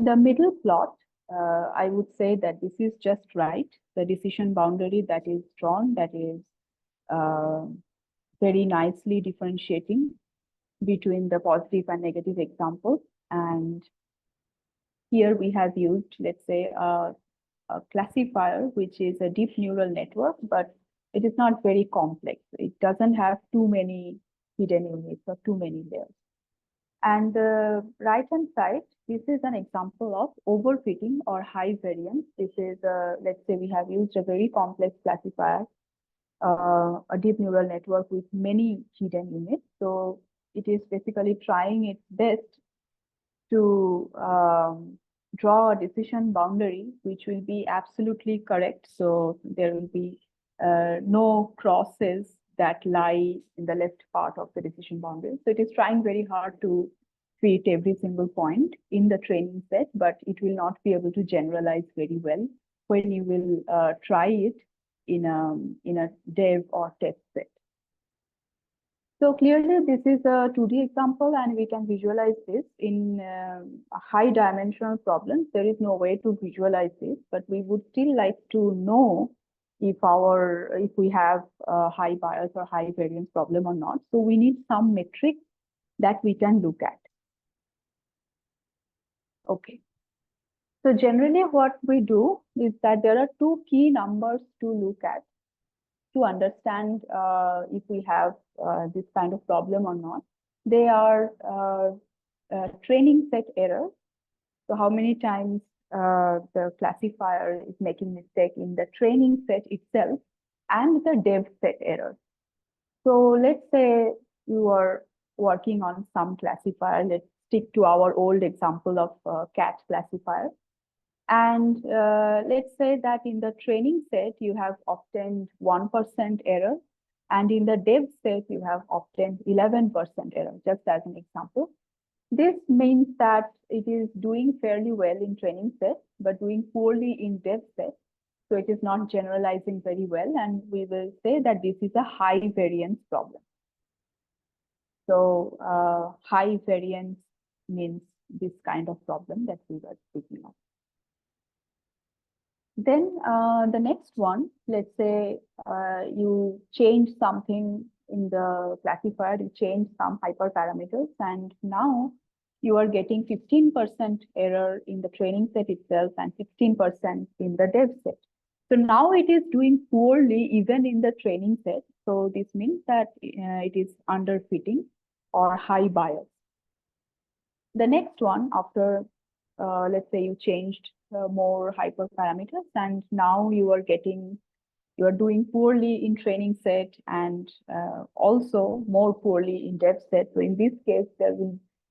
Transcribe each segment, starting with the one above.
The middle plot, I would say that this is just right. The decision boundary that is drawn, that is very nicely differentiating between the positive and negative examples. And here we have used, let's say, a classifier, which is a deep neural network, but it is not very complex. It doesn't have too many hidden units or too many layers. And the right-hand side, this is an example of overfitting or high variance. This is, let's say we have used a very complex classifier, a deep neural network with many hidden units. So it is basically trying its best to draw a decision boundary, which will be absolutely correct. So there will be no crosses that lie in the left part of the decision boundary. So it is trying very hard to fit every single point in the training set, but it will not be able to generalize very well when you will try it in a dev or test set. So clearly, this is a 2D example, and we can visualize this in high dimensional problems. There is no way to visualize this, but we would still like to know if we have a high bias or high variance problem or not. So we need some metric that we can look at. Okay. So generally, what we do is that there are two key numbers to look at to understand if we have this kind of problem or not. They are training set errors. So how many times the classifier is making mistake in the training set itself, and the dev set errors. So let's say you are working on some classifier. Let's stick to our old example of cat classifier. And let's say that in the training set, you have obtained 1% error. And in the dev set, you have obtained 11% error, just as an example. This means that it is doing fairly well in training set, but doing poorly in dev set. So it is not generalizing very well. And we will say that this is a high variance problem. So high variance means this kind of problem that we were speaking of. Then the next one, let's say you change something in the classifier, you change some hyperparameters, and now you are getting 15% error in the training set itself and 16% in the dev set. So now it is doing poorly even in the training set. So this means that it is underfitting or high bias. The next one, after let's say you changed more hyperparameters, and now you are doing poorly in training set and also more poorly in dev set. So in this case,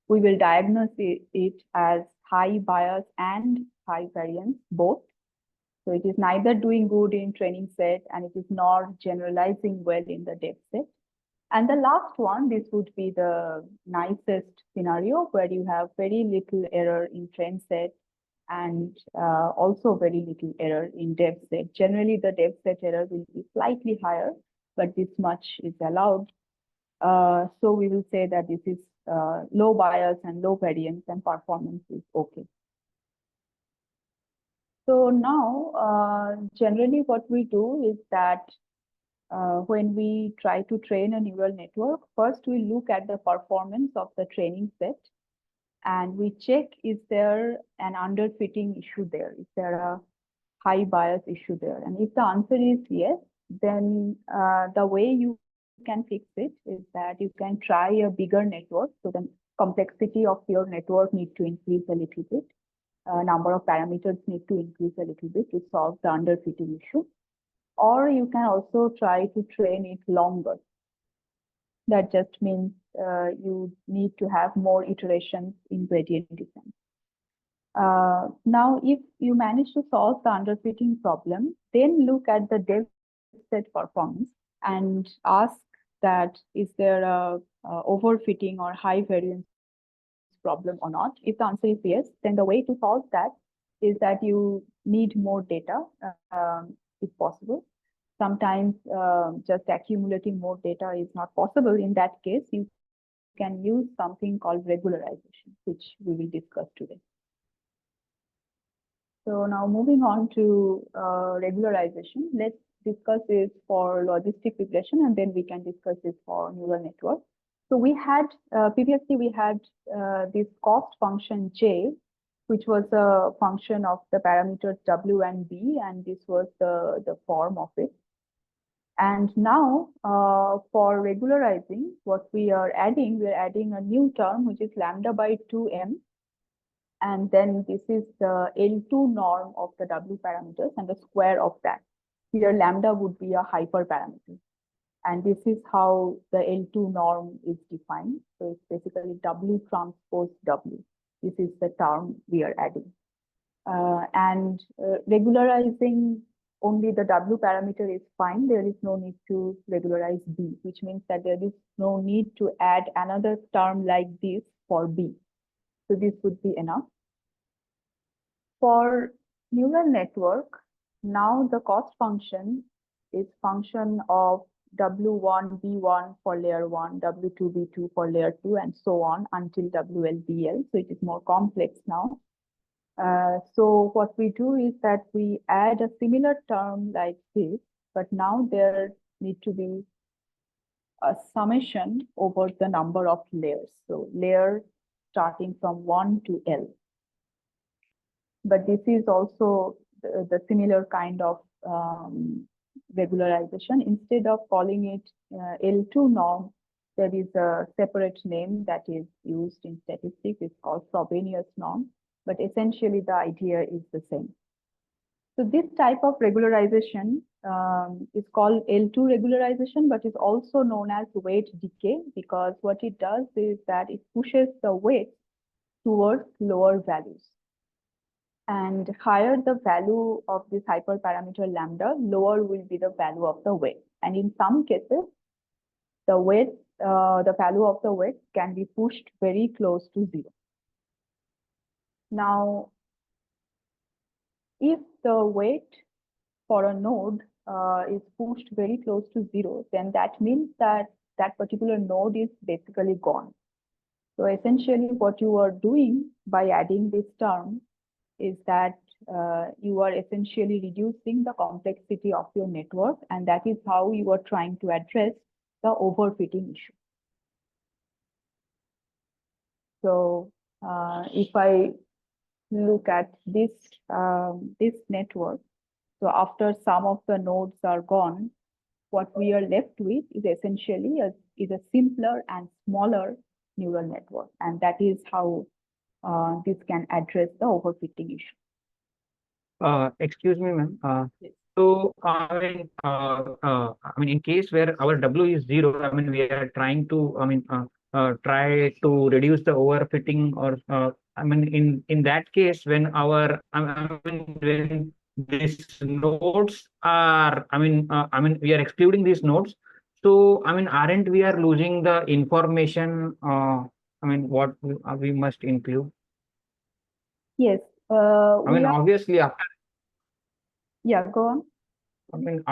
we will diagnose it as high bias and high variance both. So it is neither doing good in training set and it is not generalizing well in the dev set. And the last one, this would be the nicest scenario where you have very little error in train set and also very little error in dev set. Generally, the dev set error will be slightly higher, but this much is allowed. So we will say that this is low bias and low variance, and performance is okay. So now, generally what we do is that when we try to train a neural network, first we look at the performance of the training set and we check, is there an underfitting issue there? Is there a high bias issue there? And if the answer is yes, then the way you can fix it is that you can try a bigger network. So the complexity of your network needs to increase a little bit. Number of parameters need to increase a little bit to solve the underfitting issue. Or you can also try to train it longer. That just means you need to have more iterations in gradient descent. Now, if you manage to solve the underfitting problem, then look at the dev set performance and ask that, is there a overfitting or high variance problem or not? If the answer is yes, then the way to solve that is that you need more data if possible. Sometimes just accumulating more data is not possible. In that case, you can use something called regularization, which we will discuss today. So now moving on to regularization, let's discuss this for logistic regression, and then we can discuss this for neural network. So we had previously we had this cost function J, which was a function of the parameters W and B, and this was the form of it. And now for regularizing, what we're adding a new term, which is lambda by 2m. And then this is the L2 norm of the W parameters and the square of that. Here lambda would be a hyperparameter. And this is how the L2 norm is defined. So it's basically W transpose W. This is the term we are adding. Regularizing only the W parameter is fine. There is no need to regularize B, which means that there is no need to add another term like this for B. So this would be enough. For neural network, now the cost function is function of W1, B1 for layer 1, W2, B2 for layer 2, and so on until WL, BL. So it is more complex now. So what we do is that we add a similar term like this, but now there need to be a summation over the number of layers. So layer starting from 1 to L. But this is also the similar kind of regularization. Instead of calling it L2 norm, there is a separate name that is used in statistics. It's called Frobenius norm, but essentially the idea is the same. So this type of regularization is called L2 regularization, but is also known as weight decay, because what it does is that it pushes the weight towards lower values. And higher the value of this hyperparameter lambda, lower will be the value of the weight. And in some cases, the value of the weight can be pushed very close to 0. Now, if the weight for a node is pushed very close to 0, then that means that that particular node is basically gone. So essentially what you are doing by adding this term is that you are essentially reducing the complexity of your network, and that is how you are trying to address the overfitting issue. So if I look at this this network, so after some of the nodes are gone, what we are left with is essentially a simpler and smaller neural network, and that is how this can address the overfitting issue. Excuse me, ma'am. Yes. So in case where our W is 0, we are trying to, try to reduce the overfitting, or in that case, when our, when these nodes are, we are excluding these nodes. So, aren't we are losing the information? What we must include? Yes. Obviously, after. Yeah, go on.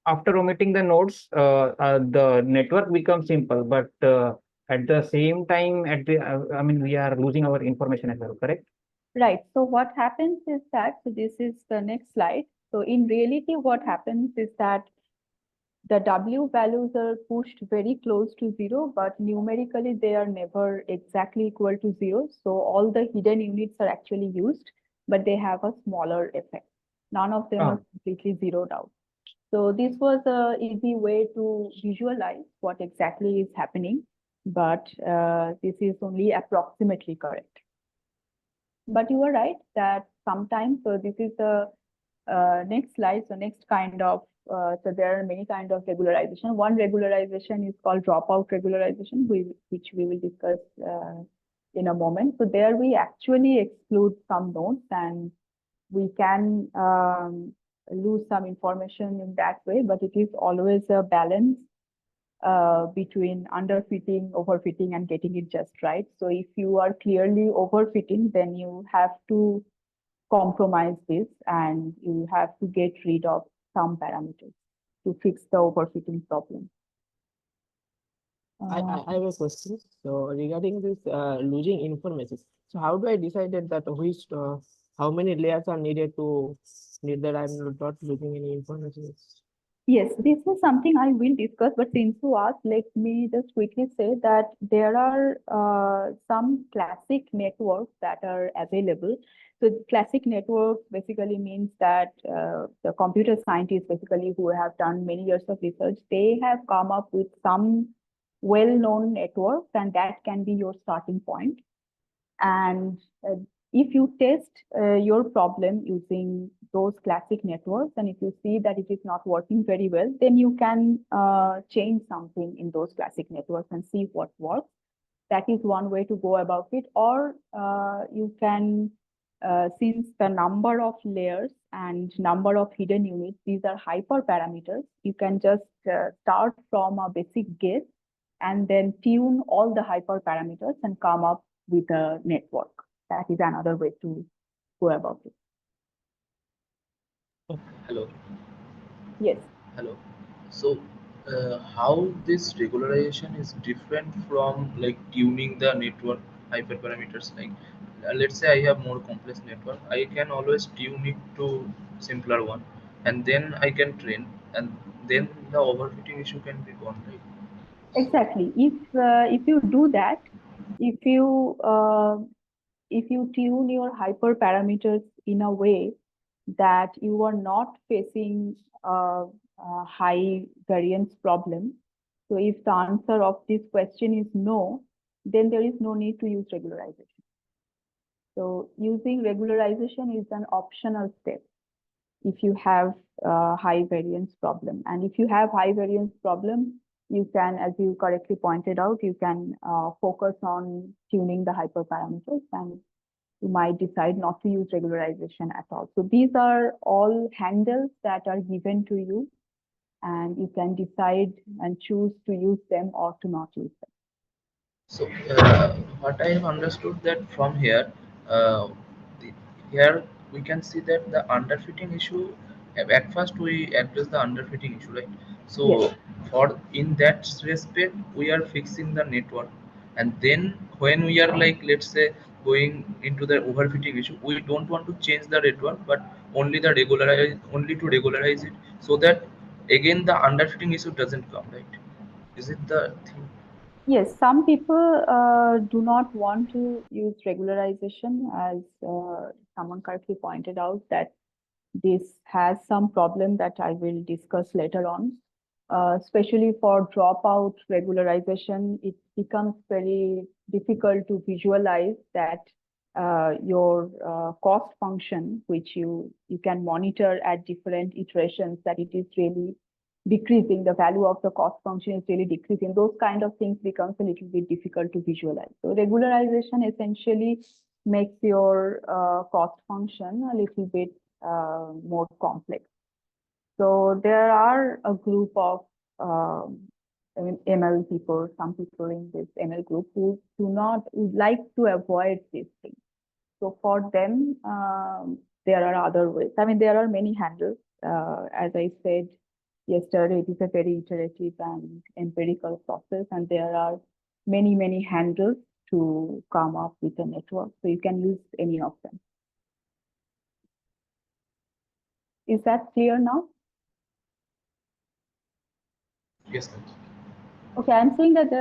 After omitting the nodes, the network becomes simple, but at the same time, we are losing our information as well, correct? Right. So what happens is that, so this is the next slide. So in reality, what happens is that the W values are pushed very close to 0, but numerically they are never exactly equal to 0. So all the hidden units are actually used, but they have a smaller effect. None of them are completely zeroed out. So this was an easy way to visualize what exactly is happening, but this is only approximately correct. But you are right that sometimes, so this is the next slide, so next kind of, so there are many kinds of regularization. One regularization is called dropout regularization, which we will discuss in a moment. So there we actually exclude some nodes, and we can lose some information in that way, but it is always a balance between underfitting, overfitting, and getting it just right. So if you are clearly overfitting, then you have to compromise this, and you have to get rid of some parameters to fix the overfitting problem. I have a question. So regarding this losing information, so how do I decide that which how many layers are needed to need that I'm not losing any information? Yes, this is something I will discuss, but since you asked, let me just quickly say that there are some classic networks that are available. So classic networks basically means that the computer scientists basically who have done many years of research, they have come up with some well-known networks, and that can be your starting point. And if you test your problem using those classic networks, and if you see that it is not working very well, then you can change something in those classic networks and see what works. That is one way to go about it. Or you can, since the number of layers and number of hidden units, these are hyperparameters, you can just start from a basic guess and then tune all the hyperparameters and come up with a network. That is another way to go about it. Hello. Yes. Hello. So, how this regularization is different from like tuning the network hyperparameters? Like, let's say I have more complex network, I can always tune it to simpler one, and then I can train, and then the overfitting issue can be gone, right? So, Exactly. If you do that, if you tune your hyperparameters in a way that you are not facing a high variance problem, so if the answer of this question is no, then there is no need to use regularization. So using regularization is an optional step if you have a high variance problem. And if you have high variance problem, you can, as you correctly pointed out, you can focus on tuning the hyperparameters, and you might decide not to use regularization at all. So these are all handles that are given to you, and you can decide and choose to use them or to not use them. So, what I have understood that from here, the, here we can see that the underfitting issue. At first, we address the underfitting issue, right? Yes. So, for in that respect, we are fixing the network, and then when we are like, let's say, going into the overfitting issue, we don't want to change the network, but only to regularize it, so that again the underfitting issue doesn't come, right? Is it the thing? Yes, some people do not want to use regularization, as someone correctly pointed out that this has some problem that I will discuss later on. Especially for dropout regularization, it becomes very difficult to visualize that your cost function, which you can monitor at different iterations, that it is really decreasing, the value of the cost function is really decreasing. Those kind of things becomes a little bit difficult to visualize. So regularization essentially makes your cost function a little bit more complex. So there are a group of ML people, some people in this ML group who would like to avoid this thing. So for them, there are other ways. I mean, there are many handles. As I said yesterday, it is a very iterative and empirical process, and there are many handles to come up with a network. So you can use any of them. Is that clear now? Yes, sir. Okay, I'm seeing that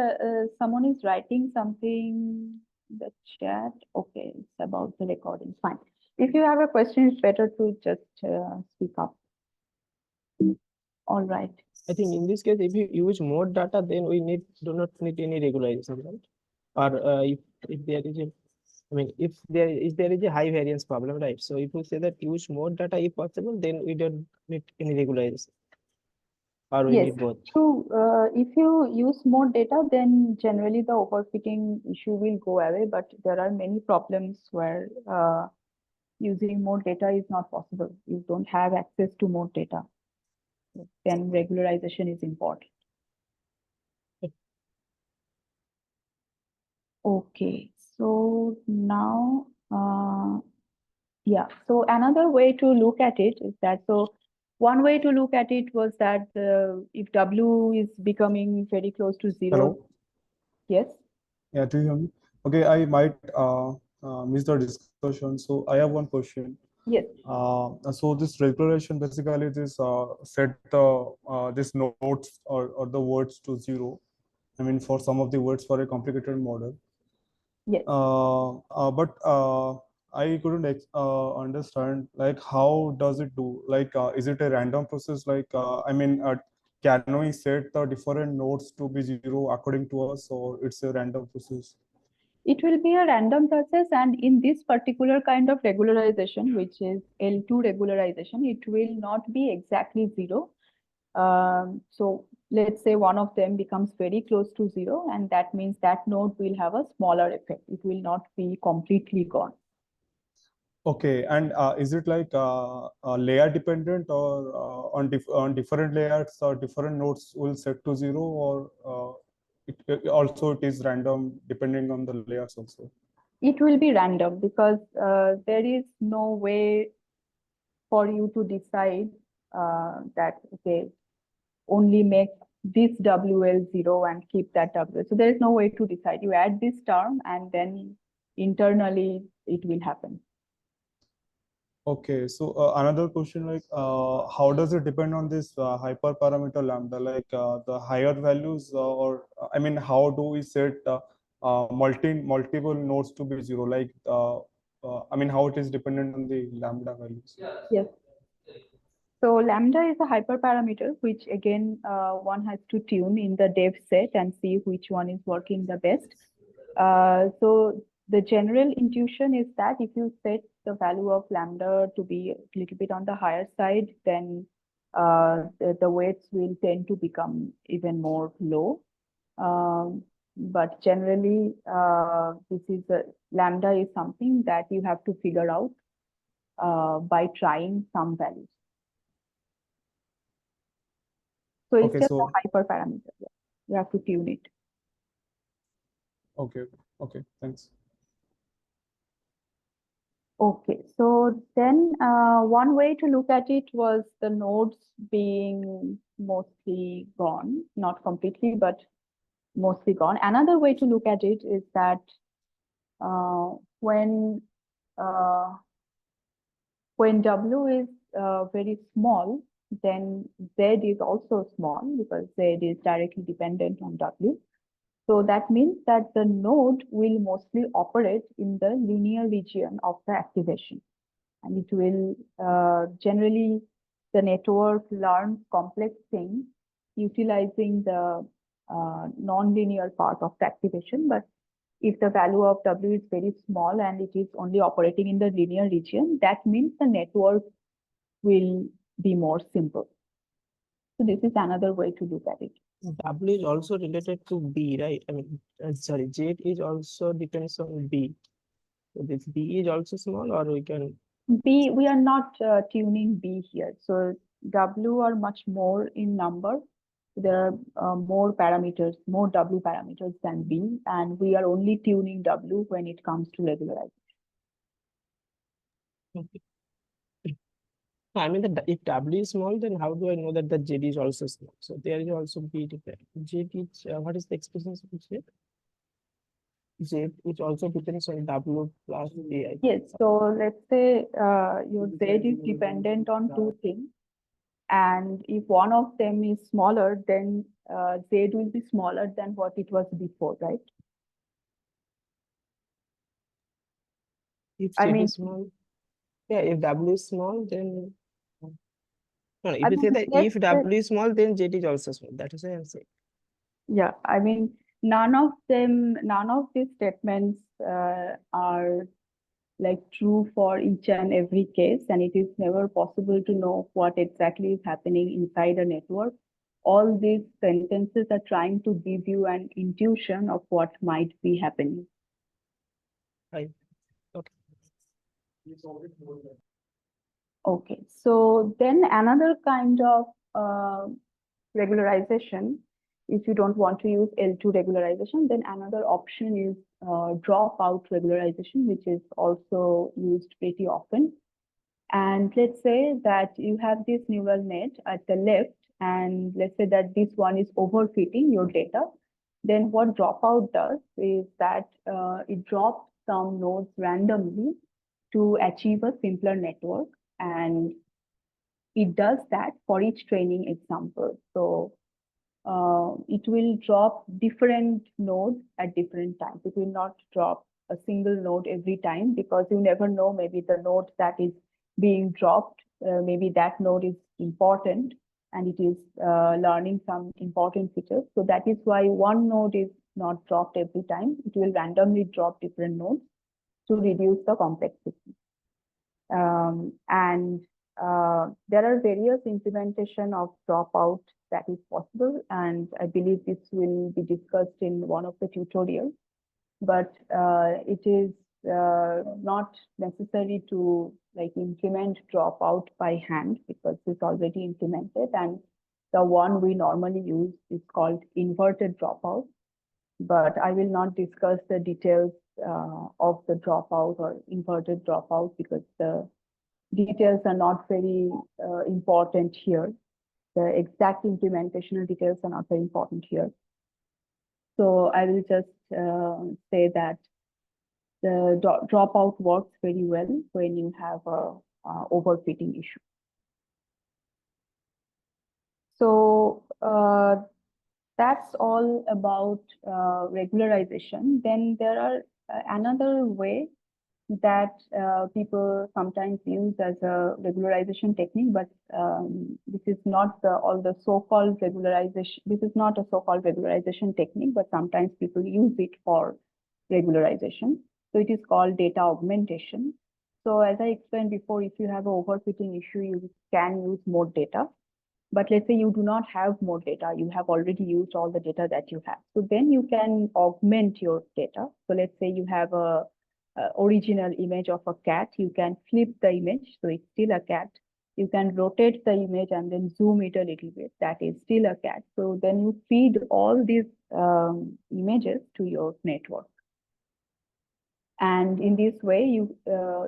someone is writing something in the chat. Okay, it's about the recording. Fine. If you have a question, it's better to just speak up. All right. I think in this case, if you use more data, then we do not need any regularization, right? Or if there is a, I mean, if there is a high variance problem, right? So if you say that use more data if possible, then we don't need any regularization. Or we Yes. need both. So if you use more data, then generally the overfitting issue will go away. But there are many problems where using more data is not possible. You don't have access to more data. Then regularization is important. Okay, so now, yeah, so another way to look at it is that, so one way to look at it was that if W is becoming very close to zero. Hello? Yes. Yeah, do you hear me? Okay, I might missed the discussion. So I have one question. Yes. So this regularization basically this set the this nodes or the words to 0. I mean, for some of the words for a complicated model. Yes. But I couldn't understand like how does it do? Like, is it a random process? Like, I mean, can we set the different nodes to be 0 according to us, or it's a random process? It will be a random process, and in this particular kind of regularization, which is L2 regularization, it will not be exactly 0. So let's say one of them becomes very close to 0, and that means that node will have a smaller effect. It will not be completely gone. Okay, and is it like layer dependent, or on different layers or different nodes will set to 0, or also it is random depending on the layers also? It will be random because there is no way for you to decide that, okay, only make this WL 0 and keep that WL. So there is no way to decide. You add this term and then internally it will happen. Okay, so another question, like how does it depend on this hyperparameter lambda? Like the higher values, or I mean, how do we set multiple nodes to be 0? Like I mean, how it is dependent on the lambda values? Yes. So lambda is a hyperparameter, which again one has to tune in the dev set and see which one is working the best. So the general intuition is that if you set the value of lambda to be a little bit on the higher side, then the weights will tend to become even more low. But generally, lambda is something that you have to figure out by trying some values. So it's Okay, just so a hyperparameter. You have to tune it. okay, thanks. Okay, so then one way to look at it was the nodes being mostly gone, not completely, but mostly gone. Another way to look at it is that when W is very small, then Z is also small because Z is directly dependent on W. So that means that the node will mostly operate in the linear region of the activation. And it will generally, the network learns complex things utilizing the nonlinear part of the activation. But if the value of W is very small and it is only operating in the linear region, that means the network will be more simple. So this is another way to look at it. W is also related to B, right? I mean, sorry, Z is also depends on B. So this B is also small, or we can. B, we are not tuning B here. So W are much more in number. There are more parameters, more W parameters than B, and we are only tuning W when it comes to regularization. Okay. I mean, that if W is small, then how do I know that the Z is also small? So there is also B depend. Z is what is the expression of Z? Z it also depends on W plus A. Yes. So let's say your Z is dependent on two things. And if one of them is smaller, then Z will be smaller than what it was before, right? If I Z mean, is small, yeah, if W is small, then no, if I you say mean, that if W is small, then Z is also small. That is what I'm saying. yeah, I mean, none of these statements are like true for each and every case, and it is never possible to know what exactly is happening inside a network. All these sentences are trying to give you an intuition of what might be happening. Right. Okay. Okay, so then another kind of regularization, if you don't want to use L2 regularization, then another option is dropout regularization, which is also used pretty often. And let's say that you have this neural net at the left, and let's say that this one is overfitting your data. Then what dropout does is that it drops some nodes randomly to achieve a simpler network. And it does that for each training example. So it will drop different nodes at different times. It will not drop a single node every time, because you never know, maybe the node that is being dropped, maybe that node is important and it is learning some important features. So that is why one node is not dropped every time. It will randomly drop different nodes to reduce the complexity. There are various implementation of dropout that is possible, and I believe this will be discussed in one of the tutorials. But it is not necessary to implement dropout by hand, because it's already implemented, and the one we normally use is called inverted dropout. But I will not discuss the details of the dropout or inverted dropout, because the details are not very important here. The exact implementational details are not very important here. So I will just say that the dropout works very well when you have a overfitting issue. So that's all about regularization. Then there are another way that people sometimes use as a regularization technique, but this is not all the so-called regularization. This is not a so-called regularization technique, but sometimes people use it for regularization. So it is called data augmentation. So as I explained before, if you have an overfitting issue, you can use more data. But let's say you do not have more data, you have already used all the data that you have. So then you can augment your data. So let's say you have a original image of a cat, you can flip the image, so it's still a cat. You can rotate the image and then zoom it a little bit, that is still a cat. So then you feed all these images to your network. And in this way, you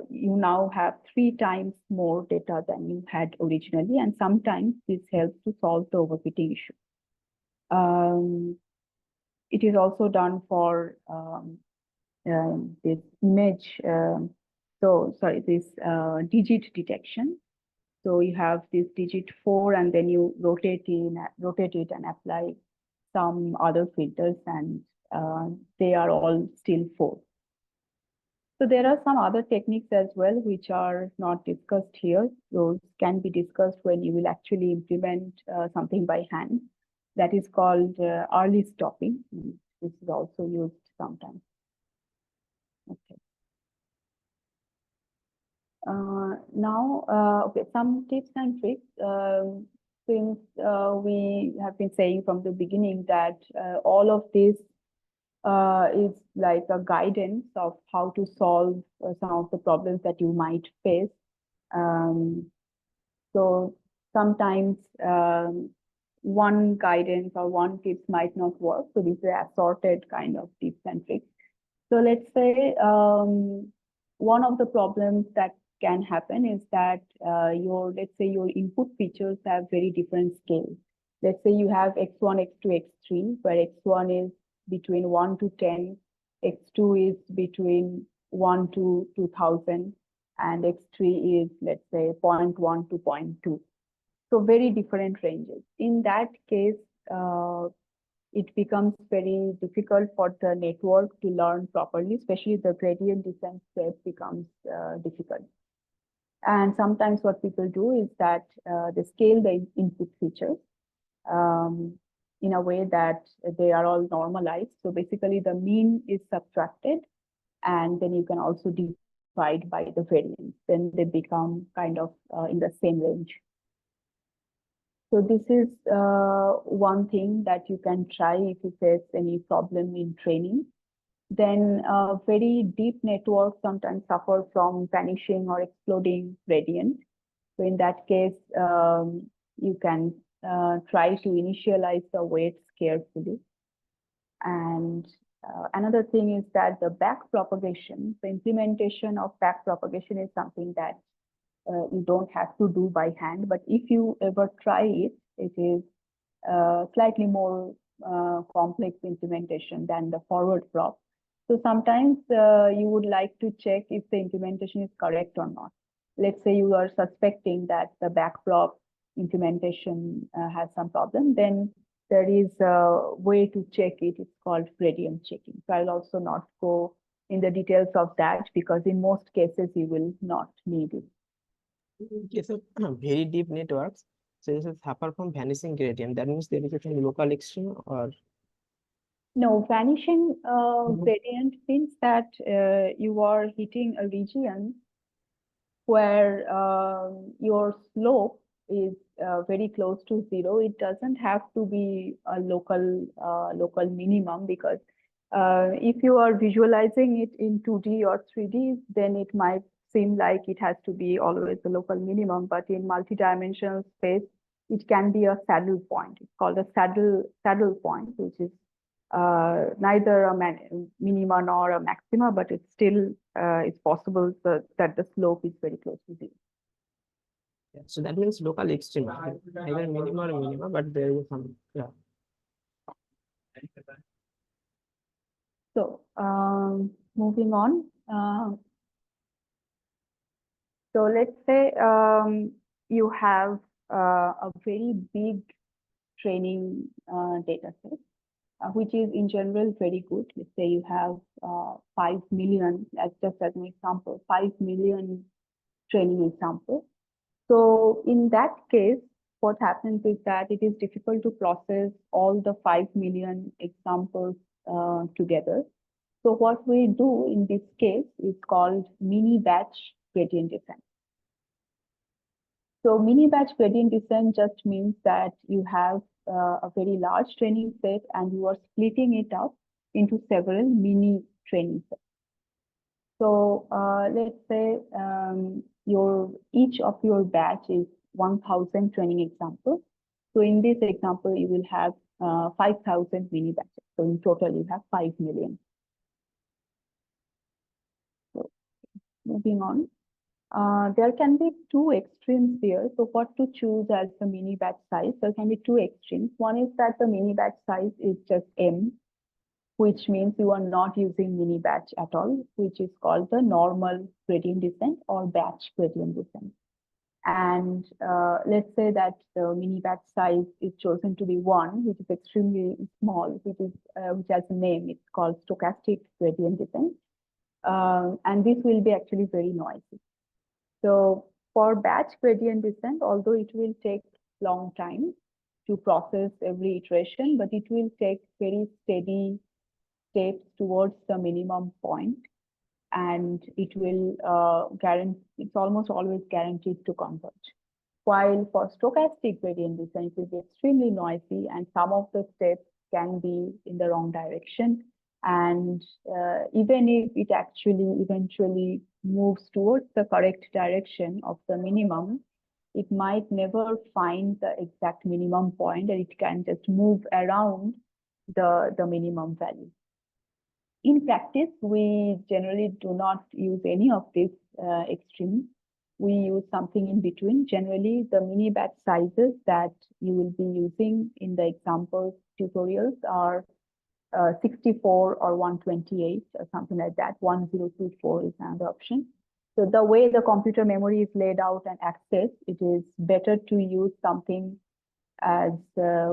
now have 3 times more data than you had originally, and sometimes this helps to solve the overfitting issue. It is also done for this image, this digit detection. So you have this digit 4, and then you rotate it and apply some other filters, and they are all still 4. So there are some other techniques as well, which are not discussed here. Those can be discussed when you will actually implement something by hand. That is called early stopping. This is also used sometimes. Okay. Okay, some tips and tricks. Since we have been saying from the beginning that all of this is like a guidance of how to solve some of the problems that you might face. So sometimes one guidance or one tips might not work. So these are assorted kind of tips and tricks. So let's say one of the problems that can happen is that let's say your input features have very different scales. Let's say you have x1, x2, x3, where x1 is between 1 to 10, x2 is between 1 to 2000, and x3 is, let's say, 0.1 to 0.2. So very different ranges. In that case, it becomes very difficult for the network to learn properly, especially the gradient descent step becomes difficult. And sometimes what people do is that they scale the input features in a way that they are all normalized. So basically the mean is subtracted, and then you can also divide by the variance. Then they become kind of in the same range. So this is one thing that you can try if you face any problem in training. Then very deep networks sometimes suffer from vanishing or exploding gradient. So in that case, you can try to initialize the weights carefully. And another thing is that the back propagation, the implementation of back propagation is something that you don't have to do by hand, but if you ever try it, it is slightly more complex implementation than the forward prop. So sometimes you would like to check if the implementation is correct or not. Let's say you are suspecting that the backprop implementation has some problem, then there is a way to check it. It's called gradient checking. So I'll also not go in the details of that because in most cases you will not need it. In case of very deep networks, so this is suffer from vanishing gradient. That means there is a local extreme or No, vanishing gradient means that you are hitting a region where your slope is very close to zero. It doesn't have to be a local minimum because if you are visualizing it in 2D or 3D, then it might seem like it has to be always a local minimum. But in multi-dimensional space, it can be a saddle point. It's called a saddle point, which is neither a minima nor a maxima, but it's still it's possible that the slope is very close to zero. yeah, so that means local extreme, either minima or minima, but there is some So moving on. So let's say you have a very big training data set, which is in general very good. Let's say you have 5 million, just as an example, 5 million training examples. So in that case, what happens is that it is difficult to process all the 5 million examples together. So what we do in this case is called mini batch gradient descent. So mini batch gradient descent just means that you have a very large training set and you are splitting it up into several mini training sets. So let's say each of your batch is 1,000 training examples. So in this example, you will have 5,000 mini batches. So in total, you have 5 million. So moving on. There can be two extremes here. So what to choose as the mini batch size? There can be two extremes. One is that the mini batch size is just M, which means you are not using mini batch at all, which is called the normal gradient descent or batch gradient descent. And let's say that the mini batch size is chosen to be 1, which is extremely small, which has a name. It's called stochastic gradient descent. And this will be actually very noisy. So for batch gradient descent, although it will take long time to process every iteration, but it will take very steady steps towards the minimum point, and it will it's almost always guaranteed to converge. While for stochastic gradient descent, it will be extremely noisy, and some of the steps can be in the wrong direction. And even if it actually eventually moves towards the correct direction of the minimum, it might never find the exact minimum point, and it can just move around the minimum value. In practice, we generally do not use any of these extremes. We use something in between. Generally, the mini batch sizes that you will be using in the example tutorials are 64 or 128 or something like that. 1024 is another option. So the way the computer memory is laid out and accessed, it is better to use something as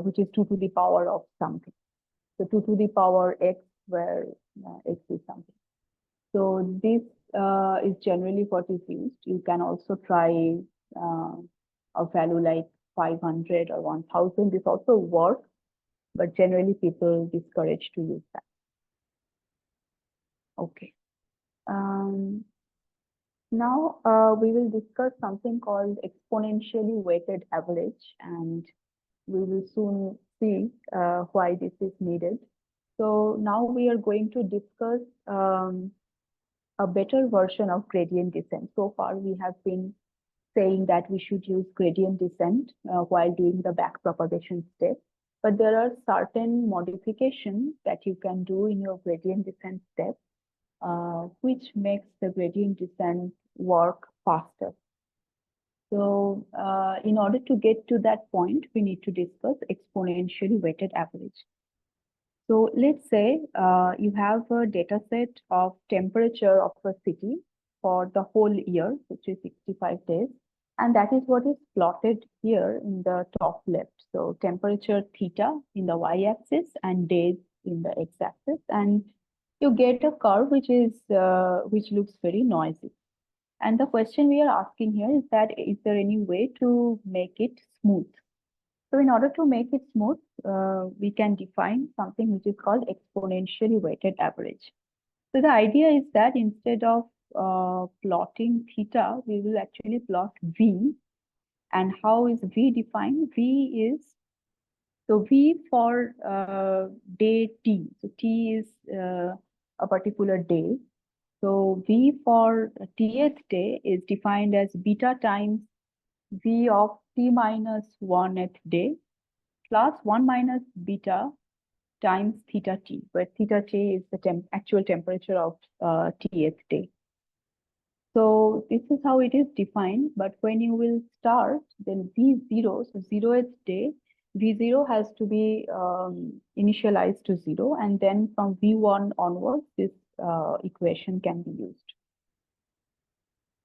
which is 2 to the power of something. So 2 to the power x, where x is something. So this is generally what is used. You can also try a value like 500 or 1000. This also works, but generally people discourage to use that. Okay. Now we will discuss something called exponentially weighted average, and we will soon see why this is needed. So now we are going to discuss a better version of gradient descent. So far, we have been saying that we should use gradient descent while doing the backpropagation step. But there are certain modifications that you can do in your gradient descent step, which makes the gradient descent work faster. So in order to get to that point, we need to discuss exponentially weighted average. So let's say you have a data set of temperature of a city for the whole year, which is 65 days. And that is what is plotted here in the top left. So temperature theta in the y-axis and days in the x-axis. And you get a curve which looks very noisy. And the question we are asking here is that, is there any way to make it smooth? So in order to make it smooth, we can define something which is called exponentially weighted average. So the idea is that instead of plotting theta, we will actually plot V. And how is V defined? V for day T. So T is a particular day. So V for Tth day is defined as beta times V of T minus 1th day plus 1 minus beta times theta T, where theta T is the actual temperature of Tth day. So this is how it is defined, but when you will start, then V0, so 0th day, V0 has to be initialized to 0, and then from V1 onwards, this equation can be used.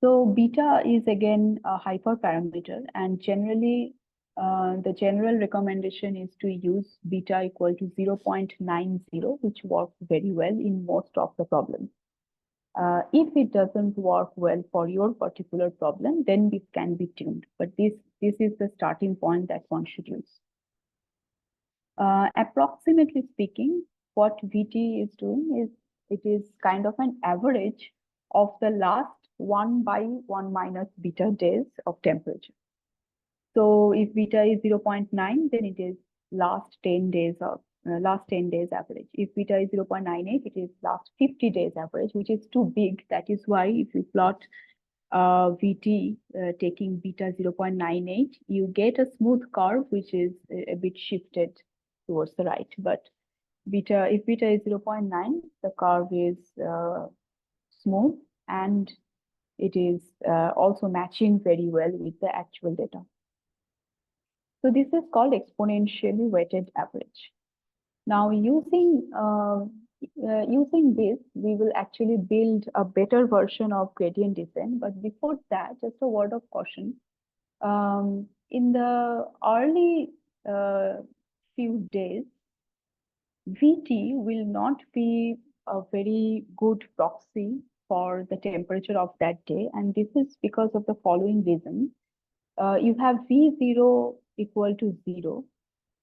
So beta is again a hyperparameter, and generally the general recommendation is to use beta equal to 0.90, which works very well in most of the problems. If it doesn't work well for your particular problem, then this can be tuned. But this is the starting point that one should use. Approximately speaking, what VT is doing is it is kind of an average of the last 1 by 1 minus beta days of temperature. So if beta is 0.9, then it is last 10 days average. If beta is 0.98, it is last 50 days average, which is too big. That is why if you plot VT taking beta 0.98, you get a smooth curve, which is a bit shifted towards the right. But if beta is 0.9, the curve is smooth, and it is also matching very well with the actual data. So this is called exponentially weighted average. Now using this, we will actually build a better version of gradient descent. But before that, just a word of caution. In the early few days, VT will not be a very good proxy for the temperature of that day. And this is because of the following reason. You have V0 equal to 0.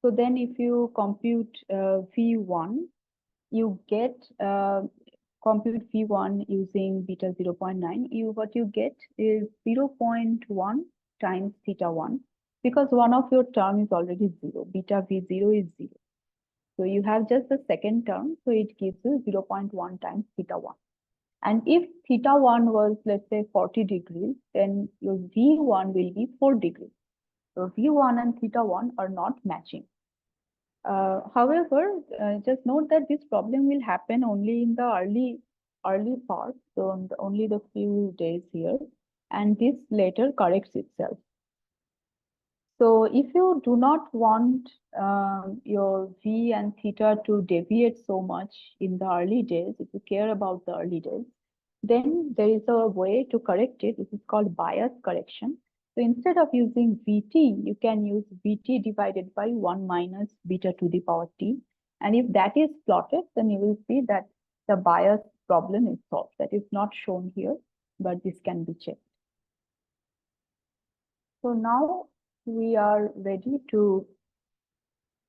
So then if you compute V1, you get compute V1 using beta 0.9. What you get is 0.1 times theta 1, because one of your term is already 0. Beta V0 is 0. So you have just the second term, so it gives you 0.1 times theta 1. And if theta 1 was, let's say, 40 degrees, then your V1 will be 4 degrees. So V1 and theta 1 are not matching. However, just note that this problem will happen only in the early part, so only the few days here, and this later corrects itself. So if you do not want your V and theta to deviate so much in the early days, if you care about the early days, then there is a way to correct it. This is called bias correction. So instead of using VT, you can use VT divided by 1 minus beta to the power T. And if that is plotted, then you will see that the bias problem is solved. That is not shown here, but this can be checked. So now we are ready to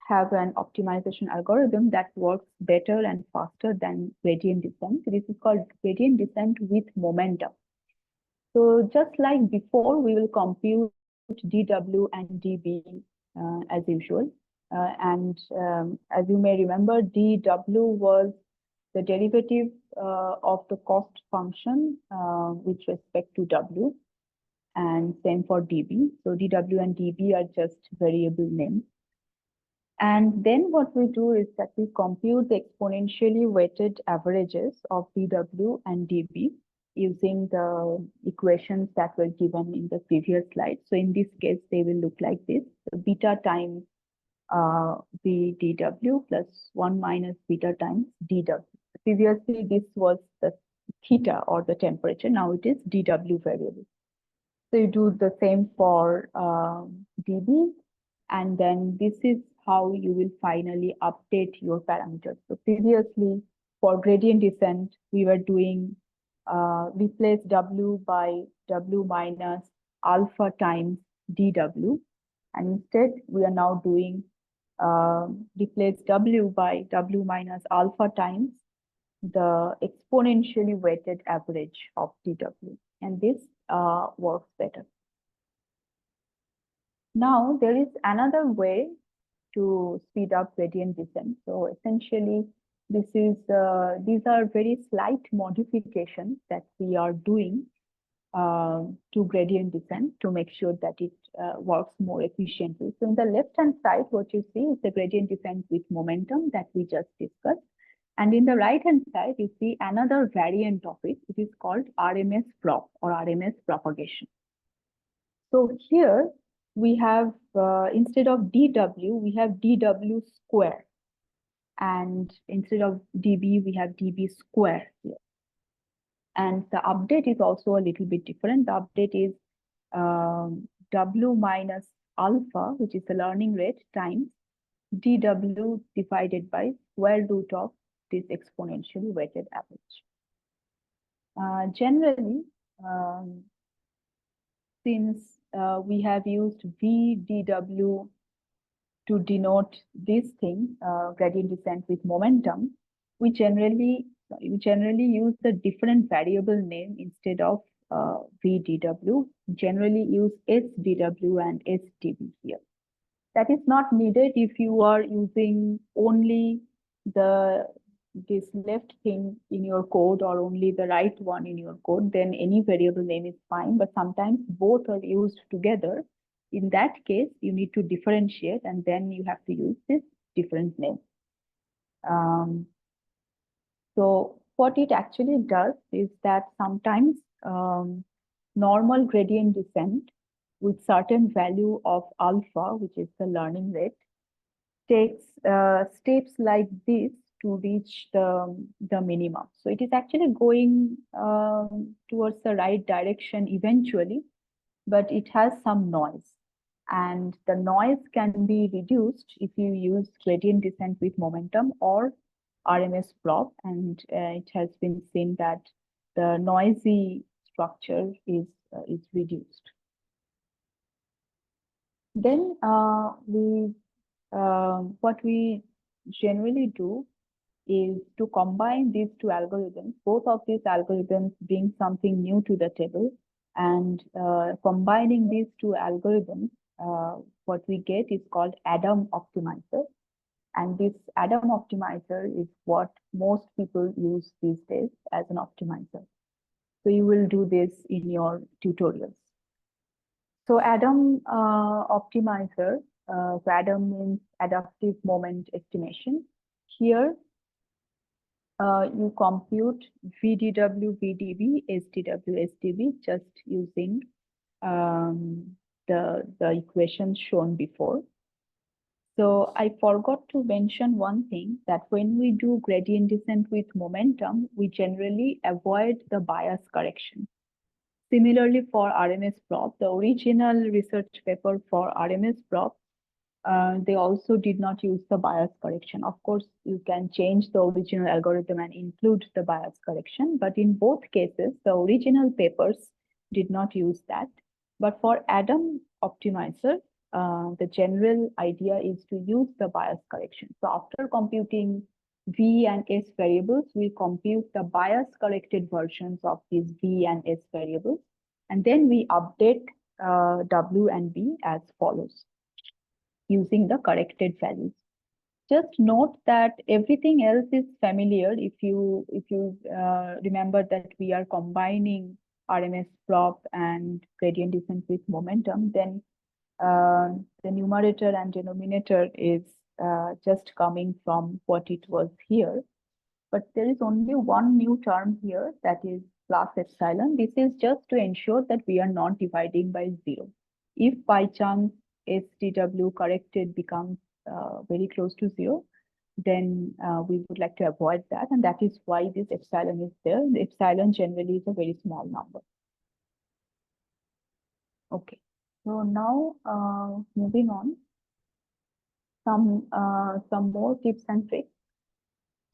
have an optimization algorithm that works better and faster than gradient descent. This is called gradient descent with momentum. So just like before, we will compute dW and dB as usual. As you may remember, dW was the derivative of the cost function with respect to W, and same for dB. So dW and dB are just variable names. And then what we do is that we compute the exponentially weighted averages of dW and dB using the equations that were given in the previous slide. So in this case, they will look like this. So beta times VDW plus 1 minus beta times DW. Previously, this was the theta or the temperature. Now it is DW variable. So you do the same for dB, and then this is how you will finally update your parameters. So previously, for gradient descent, we were doing replace W by W minus alpha times DW, and instead we are now doing replace W by W minus alpha times the exponentially weighted average of DW, and this works better. Now there is another way to speed up gradient descent. So essentially, these are very slight modifications that we are doing to gradient descent to make sure that it works more efficiently. So in the left-hand side, what you see is the gradient descent with momentum that we just discussed. And in the right-hand side, you see another variant of it. It is called RMS or RMS propagation. So here we have, instead of DW, we have DW square. And instead of DB, we have DB square here. And the update is also a little bit different. The update is W minus alpha, which is the learning rate, times DW divided by square root of this exponentially weighted average. Generally, since we have used VDW to denote this thing, gradient descent with momentum, we generally use the different variable name instead of VDW. Generally use SDW and SDB here. That is not needed if you are using only this left thing in your code or only the right one in your code, then any variable name is fine. But sometimes both are used together. In that case, you need to differentiate, and then you have to use this different name. So what it actually does is that sometimes normal gradient descent with certain value of alpha, which is the learning rate, takes steps like this to reach the minimum. So it is actually going towards the right direction eventually, but it has some noise. And the noise can be reduced if you use gradient descent with momentum or RMS prop, and it has been seen that the noisy structure is reduced. Then what we generally do is to combine these two algorithms. Both of these algorithms bring something new to the table, and combining these two algorithms, what we get is called Adam optimizer. And this Adam optimizer is what most people use these days as an optimizer. So you will do this in your tutorials. So Adam optimizer, so Adam means adaptive moment estimation. Here, you compute VDW, VDB, SDW, SDB, just using the equations shown before. So I forgot to mention one thing, that when we do gradient descent with momentum, we generally avoid the bias correction. Similarly, for RMS prop, the original research paper for RMS prop, they also did not use the bias correction. Of course, you can change the original algorithm and include the bias correction, but in both cases, the original papers did not use that. But for Adam optimizer, the general idea is to use the bias correction. So after computing V and S variables, we compute the bias corrected versions of these V and S variables, and then we update W and B as follows, using the corrected values. Just note that everything else is familiar. If you remember that we are combining RMS prop and gradient descent with momentum, then the numerator and denominator is just coming from what it was here. But there is only one new term here, that is plus epsilon. This is just to ensure that we are not dividing by 0. If by chance SDW corrected becomes very close to 0, then we would like to avoid that. And that is why this epsilon is there. The epsilon generally is a very small number. Okay, so now moving on, some more tips and tricks.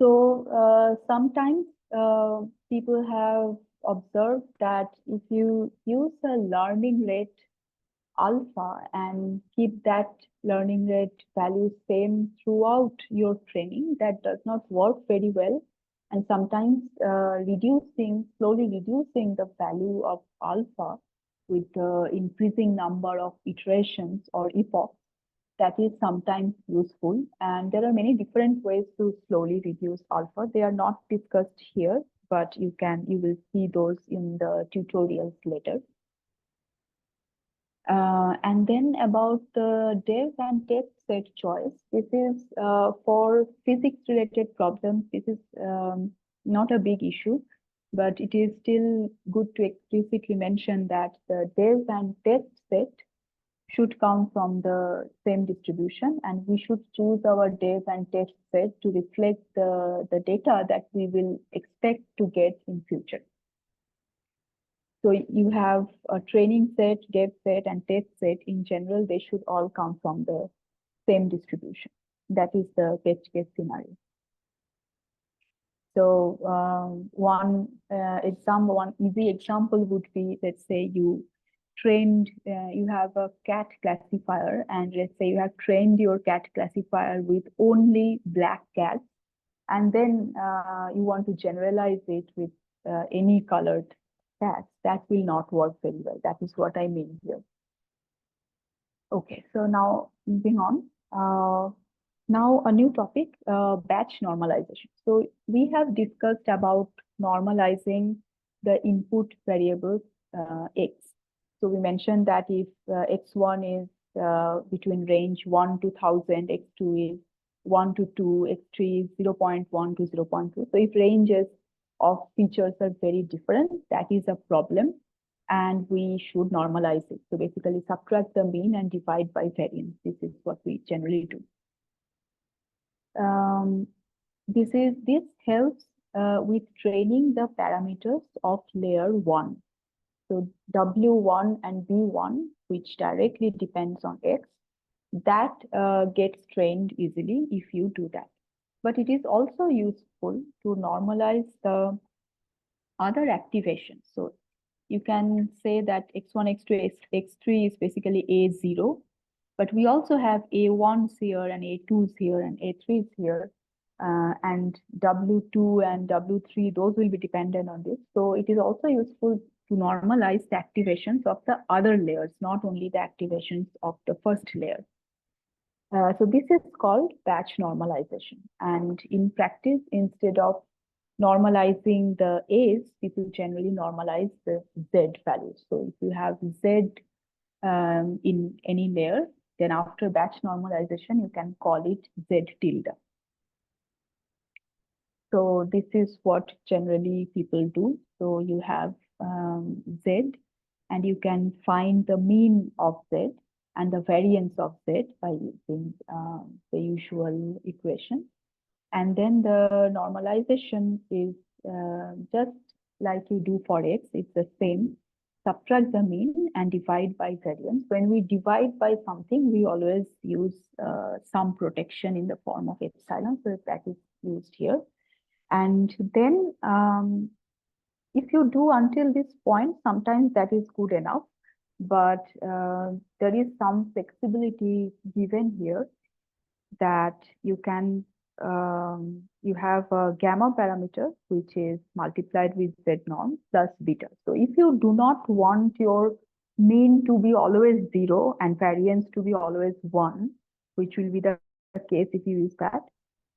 So sometimes people have observed that if you use a learning rate alpha and keep that learning rate value same throughout your training, that does not work very well. And sometimes slowly reducing the value of alpha with the increasing number of iterations or epochs, that is sometimes useful. And there are many different ways to slowly reduce alpha. They are not discussed here, but you will see those in the tutorials later. And then about the dev and test set choice, this is for physics related problems. This is not a big issue, but it is still good to explicitly mention that the dev and test set should come from the same distribution, and we should choose our dev and test set to reflect the data that we will expect to get in future. So you have a training set, dev set, and test set. In general, they should all come from the same distribution. That is the best case scenario. So one easy example would be, let's say you have a cat classifier, and let's say you have trained your cat classifier with only black cats, and then you want to generalize it with any colored cats. That will not work very well. That is what I mean here. Okay, so now moving on. Now a new topic, batch normalization. So we have discussed about normalizing the input variables x. So we mentioned that if x1 is between range 1 to 1000, x2 is 1 to 2, x3 is 0.1 to 0.2. So if ranges of features are very different, that is a problem, and we should normalize it. So basically subtract the mean and divide by variance. This is what we generally do. This helps with training the parameters of layer 1. So W1 and B1, which directly depends on X, that gets trained easily if you do that. But it is also useful to normalize the other activations. So you can say that x1, x2, x3 is basically A0, but we also have A1s here and A2s here and A3s here, and W2 and W3, those will be dependent on this. So it is also useful to normalize the activations of the other layers, not only the activations of the first layer. So this is called batch normalization. And in practice, instead of normalizing the A's, people generally normalize the Z values. So if you have Z in any layer, then after batch normalization, you can call it Z tilde. So this is what generally people do. So you have Z, and you can find the mean of Z and the variance of Z by using the usual equation. And then the normalization is just like you do for X, it's the same. Subtract the mean and divide by variance. When we divide by something, we always use some protection in the form of epsilon, so that is used here. And then if you do until this point, sometimes that is good enough, but there is some flexibility given here that you can, you have a gamma parameter, which is multiplied with Z norm plus beta. So if you do not want your mean to be always 0 and variance to be always 1, which will be the case if you use that,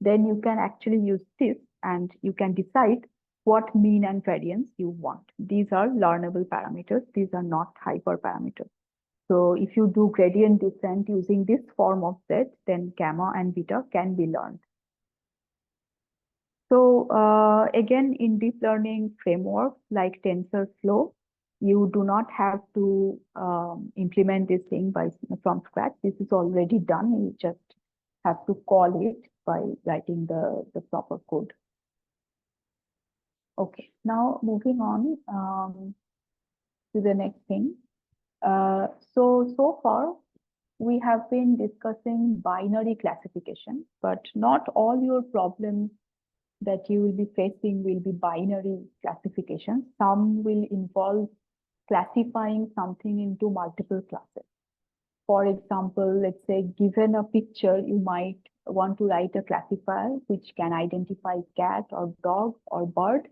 then you can actually use this and you can decide what mean and variance you want. These are learnable parameters. These are not hyperparameters. So if you do gradient descent using this form of Z, then gamma and beta can be learned. So again, in deep learning frameworks like TensorFlow, you do not have to implement this thing from scratch. This is already done. You just have to call it by writing the proper code. Okay, now moving on to the next thing. So far, we have been discussing binary classification, but not all your problems that you will be facing will be binary classification. Some will involve classifying something into multiple classes. For example, let's say given a picture, you might want to write a classifier which can identify cat or dog or bird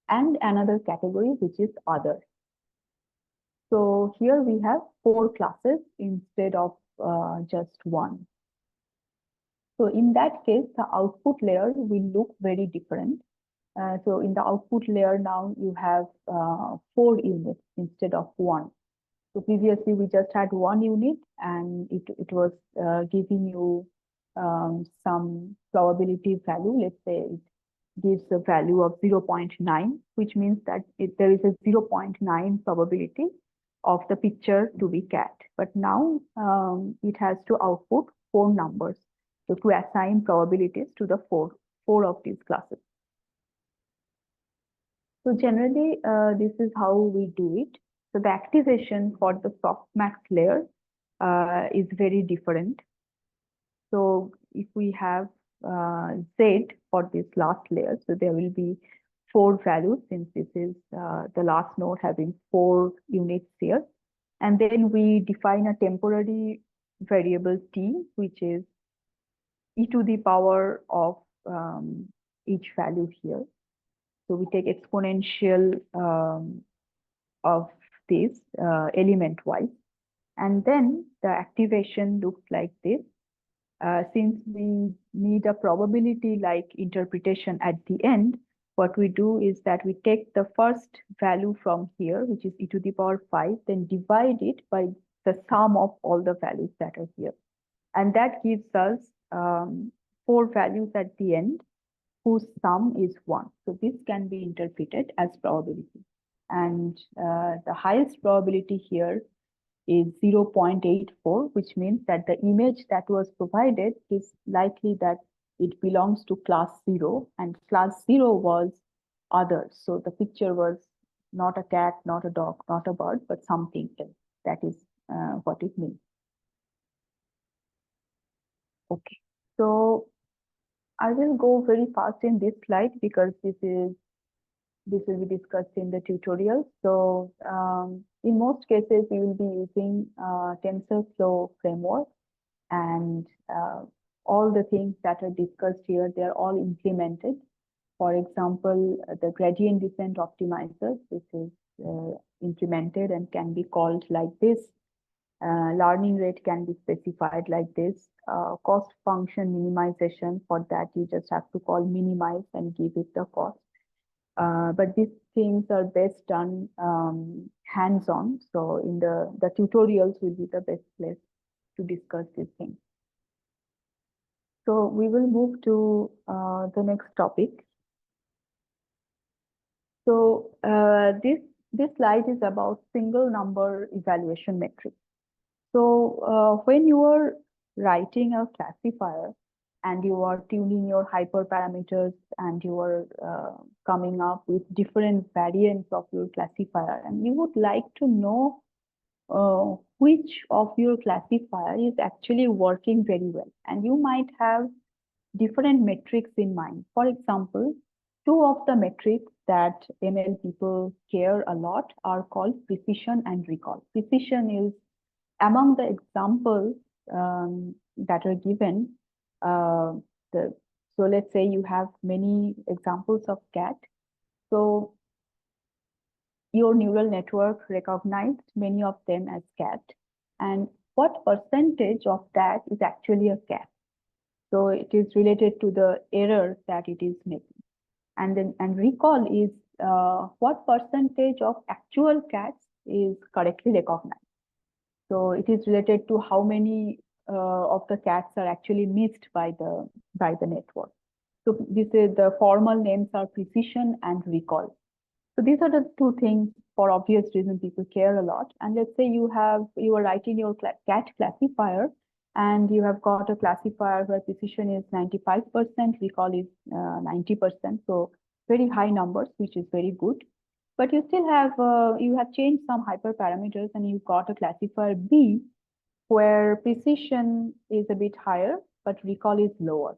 and another category which is other. So here we have 4 classes instead of just 1. So in that case, the output layer will look very different. So in the output layer now you have 4 units instead of 1. So previously we just had 1 unit and it was giving you some probability value. Let's say it gives a value of 0.9, which means that there is a 0.9 probability of the picture to be cat. But now it has to output 4 numbers. So to assign probabilities to the four of these classes. So generally, this is how we do it. So the activation for the softmax layer is very different. So if we have Z for this last layer, so there will be 4 values since this is the last node having 4 units here. And then we define a temporary variable t, which is e to the power of each value here. So we take exponential of this element-wise. And then the activation looks like this. Since we need a probability-like interpretation at the end, what we do is that we take the first value from here, which is e to the power 5, then divide it by the sum of all the values that are here. And that gives us 4 values at the end, whose sum is 1. So this can be interpreted as probability. And the highest probability here is 0.84, which means that the image that was provided is likely that it belongs to class 0, and class 0 was others. So the picture was not a cat, not a dog, not a bird, but something else. That is what it means. Okay, so I will go very fast in this slide because this will be discussed in the tutorial. So in most cases, we will be using TensorFlow framework, and all the things that are discussed here, they're all implemented. For example, the gradient descent optimizer, this is implemented and can be called like this. Learning rate can be specified like this. Cost function minimization, for that you just have to call minimize and give it the cost. But these things are best done hands-on. So in the tutorials will be the best place to discuss these things. So we will move to the next topic. So this slide is about single number evaluation metrics. So when you are writing a classifier and you are tuning your hyperparameters and you are coming up with different variants of your classifier, and you would like to know which of your classifier is actually working very well, and you might have different metrics in mind. For example, 2 of the metrics that ML people care a lot are called precision and recall. Precision is among the examples that are given. So let's say you have many examples of cat. So your neural network recognized many of them as cat, and what percentage of that is actually a cat? So it is related to the error that it is making. And recall is what percentage of actual cats is correctly recognized. So it is related to how many of the cats are actually missed by the network. So this is the formal names are precision and recall. So these are the 2 things, for obvious reason people care a lot. And let's say you are writing your cat classifier, And you have got a classifier where precision is 95%, recall is 90%. So very high numbers, which is very good. But you still have, you have changed some hyperparameters and you've got a classifier B where precision is a bit higher, but recall is lower.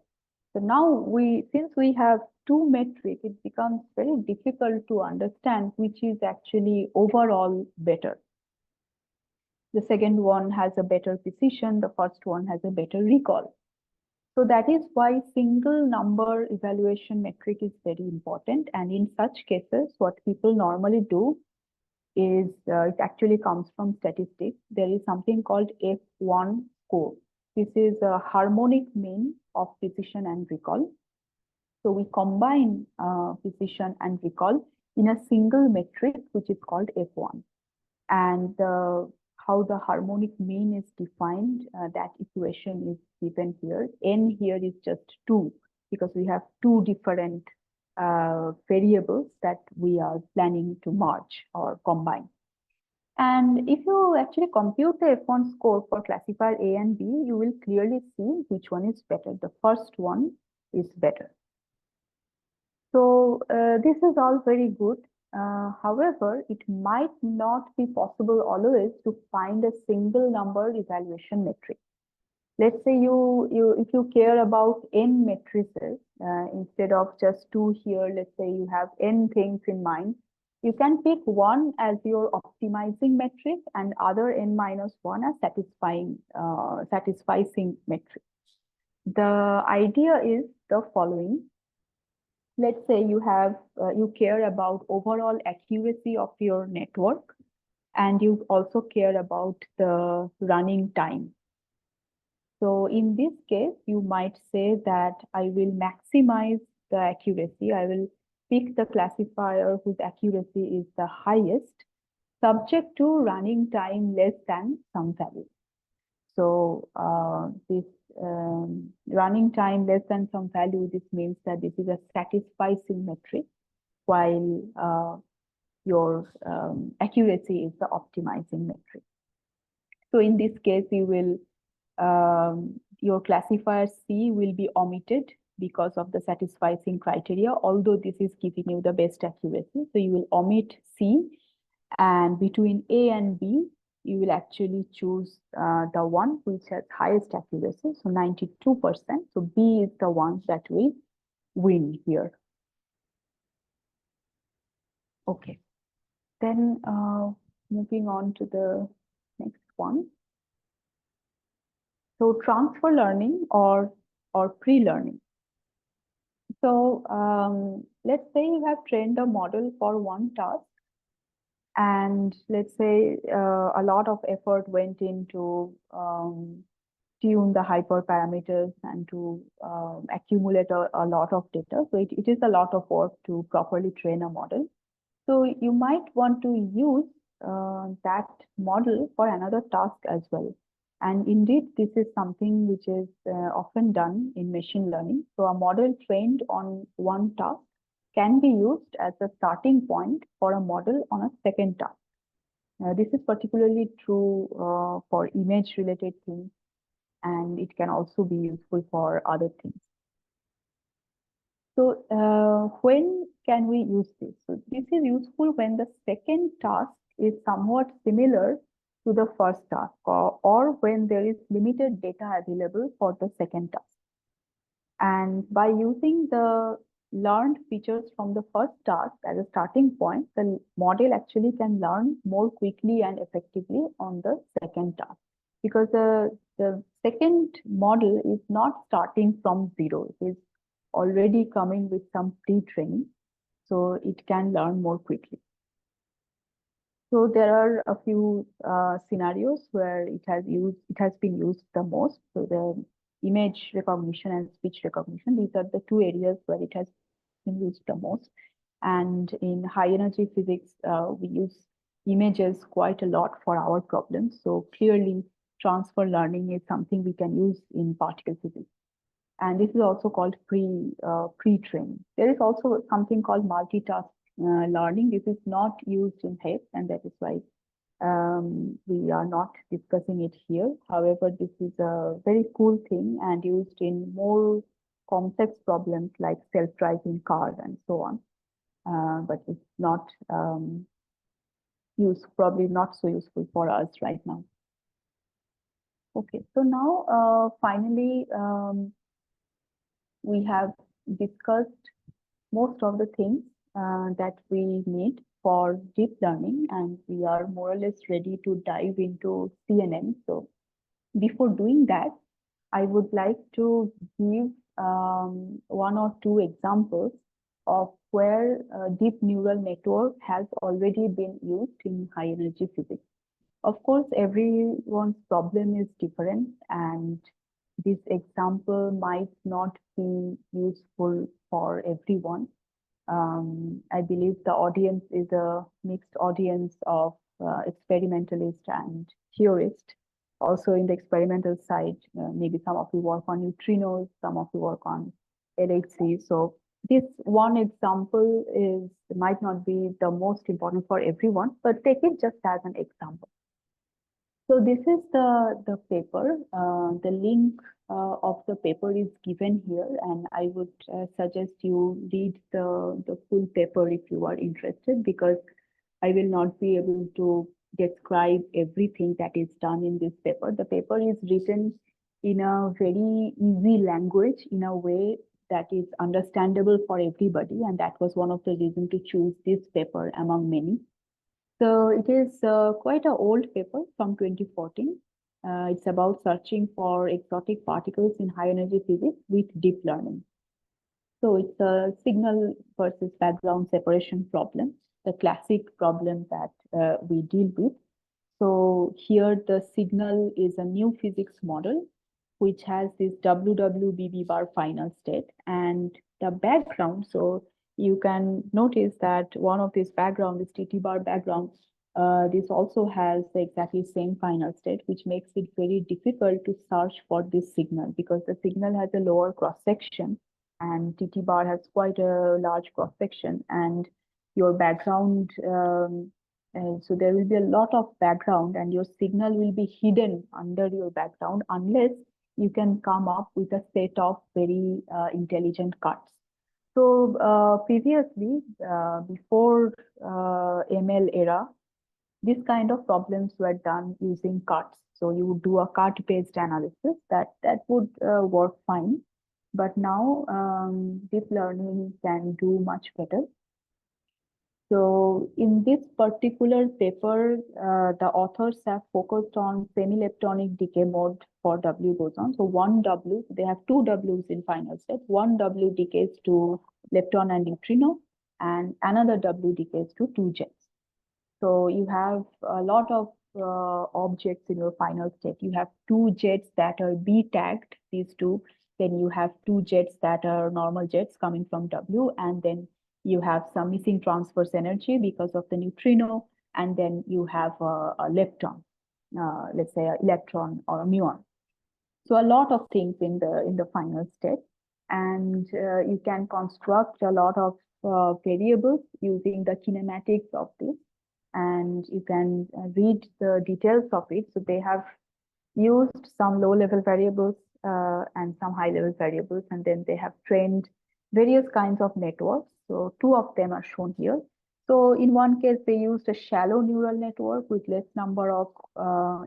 So now since we have two metrics, it becomes very difficult to understand which is actually overall better. The second one has a better precision, the first one has a better recall. So that is why single number evaluation metric is very important. And in such cases, what people normally do is, it actually comes from statistics. There is something called F1 score. This is a harmonic mean of precision and recall. So we combine precision and recall in a single metric, which is called F1. And how the harmonic mean is defined, that equation is given here. N here is just 2, because we have two different variables that we are planning to merge or combine. And if you actually compute the F1 score for classifier A and B, you will clearly see which one is better. The first one is better. So this is all very good. However, it might not be possible always to find a single number evaluation metric. Let's say if you care about n matrices, instead of just 2 here, let's say you have n things in mind, you can pick one as your optimizing metric and other n-1 as satisfying metric. The idea is the following. Let's say you have you care about overall accuracy of your network, and you also care about the running time. So in this case, you might say that I will maximize the accuracy. I will pick the classifier whose accuracy is the highest, subject to running time less than some value. So this running time less than some value, this means that this is a satisfying metric, while your accuracy is the optimizing metric. So in this case, you will your classifier C will be omitted because of the satisfying criteria, although this is giving you the best accuracy. So you will omit C, and between A and B, you will actually choose the one which has highest accuracy, so 92%. So B is the one that will win here. Okay, then moving on to the next one. So transfer learning or pre-learning. So let's say you have trained a model for one task, and let's say a lot of effort went into tune the hyperparameters and to accumulate a lot of data. So it is a lot of work to properly train a model. So you might want to use that model for another task as well. And indeed, this is something which is often done in machine learning. So a model trained on one task can be used as a starting point for a model on a second task. This is particularly true for image-related things, and it can also be useful for other things. So when can we use this? So this is useful when the second task is somewhat similar to the first task, or when there is limited data available for the second task. And by using the learned features from the first task as a starting point, the model actually can learn more quickly and effectively on the second task, because the second model is not starting from zero. It is already coming with some pre-training, so it can learn more quickly. So there are a few scenarios where it has been used the most. So the image recognition and speech recognition, these are the two areas where it has been used the most. And in high energy physics, we use images quite a lot for our problems. So clearly, transfer learning is something we can use in particle physics. And this is also called pre-training. There is also something called multitask learning. This is not used in HEP, and that is why We are not discussing it here. However, this is a very cool thing and used in more complex problems like self-driving cars and so on. But it's not probably not so useful for us right now. Okay, so now finally, we have discussed most of the things that we need for deep learning, and we are more or less ready to dive into CNN. So before doing that, I would like to give one or two examples of where deep neural network has already been used in high energy physics. Of course, everyone's problem is different, and this example might not be useful for everyone. I believe the audience is a mixed audience of experimentalists and theorists. Also in the experimental side, maybe some of you work on neutrinos, some of you work on LHC. So this one example might not be the most important for everyone, but take it just as an example. So this is the paper. The link of the paper is given here, and I would suggest you read the full paper if you are interested, because I will not be able to describe everything that is done in this paper. The paper is written in a very easy language, in a way that is understandable for everybody, and that was one of the reasons to choose this paper among many. So it is quite an old paper from 2014. It's about searching for exotic particles in high energy physics with deep learning. So it's a signal versus background separation problem, the classic problem that we deal with. So here the signal is a new physics model, which has this WWBB bar final state, and the background. So you can notice that one of these background is TT bar background. This also has the exactly same final state, which makes it very difficult to search for this signal, because the signal has a lower cross section and TT bar has quite a large cross section, and your background, so there will be a lot of background, and your signal will be hidden under your background unless you can come up with a set of very intelligent cuts. So previously, before ML era, this kind of problems were done using cuts. So you would do a cut-based analysis that would work fine. But now deep learning can do much better. So in this particular paper, the authors have focused on semi-leptonic decay mode for W boson. So one W, they have two Ws in final state. One W decays to lepton and neutrino, and another W decays to two jets. So you have a lot of objects in your final state. You have two jets that are B tagged, these two. Then you have two jets that are normal jets coming from W, and then you have some missing transverse energy because of the neutrino, and then you have a lepton, let's say an electron or a muon. So a lot of things in the final state, and you can construct a lot of variables using the kinematics of this, and you can read the details of it. So they have used some low-level variables and some high-level variables, and then they have trained various kinds of networks. So two of them are shown here. So in one case, they used a shallow neural network with less number of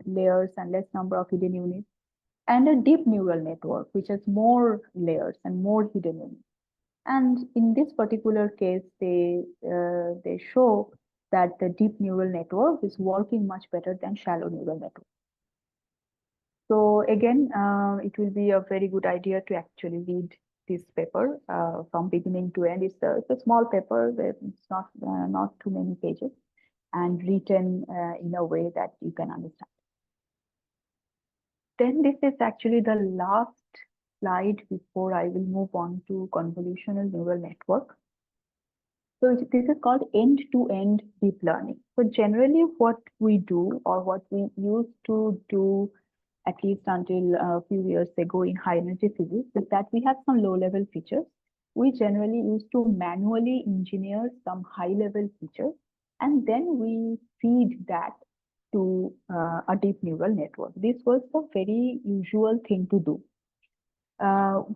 layers and less number of hidden units, and a deep neural network, which has more layers and more hidden units. And in this particular case, they show that the deep neural network is working much better than shallow neural network. So again, it will be a very good idea to actually read this paper from beginning to end. It's a small paper, it's not too many pages, and written in a way that you can understand. Then this is actually the last slide before I will move on to convolutional neural network. So this is called end-to-end deep learning. So generally what we do, or what we used to do at least until a few years ago in high energy physics, is that we have some low level features. We generally used to manually engineer some high level features, and then we feed that to a deep neural network. This was the very usual thing to do. Now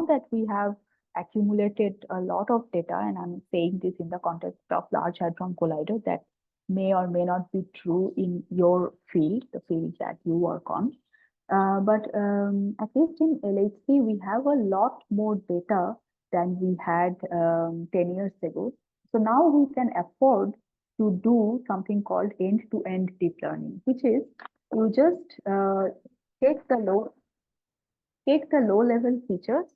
that we have accumulated a lot of data, and I'm saying this in the context of Large Hadron Collider, that may or may not be true in your field, the field that you work on. But at least in LHC, we have a lot more data than we had 10 years ago. So now we can afford to do something called end-to-end deep learning, which is you just take the low-level features,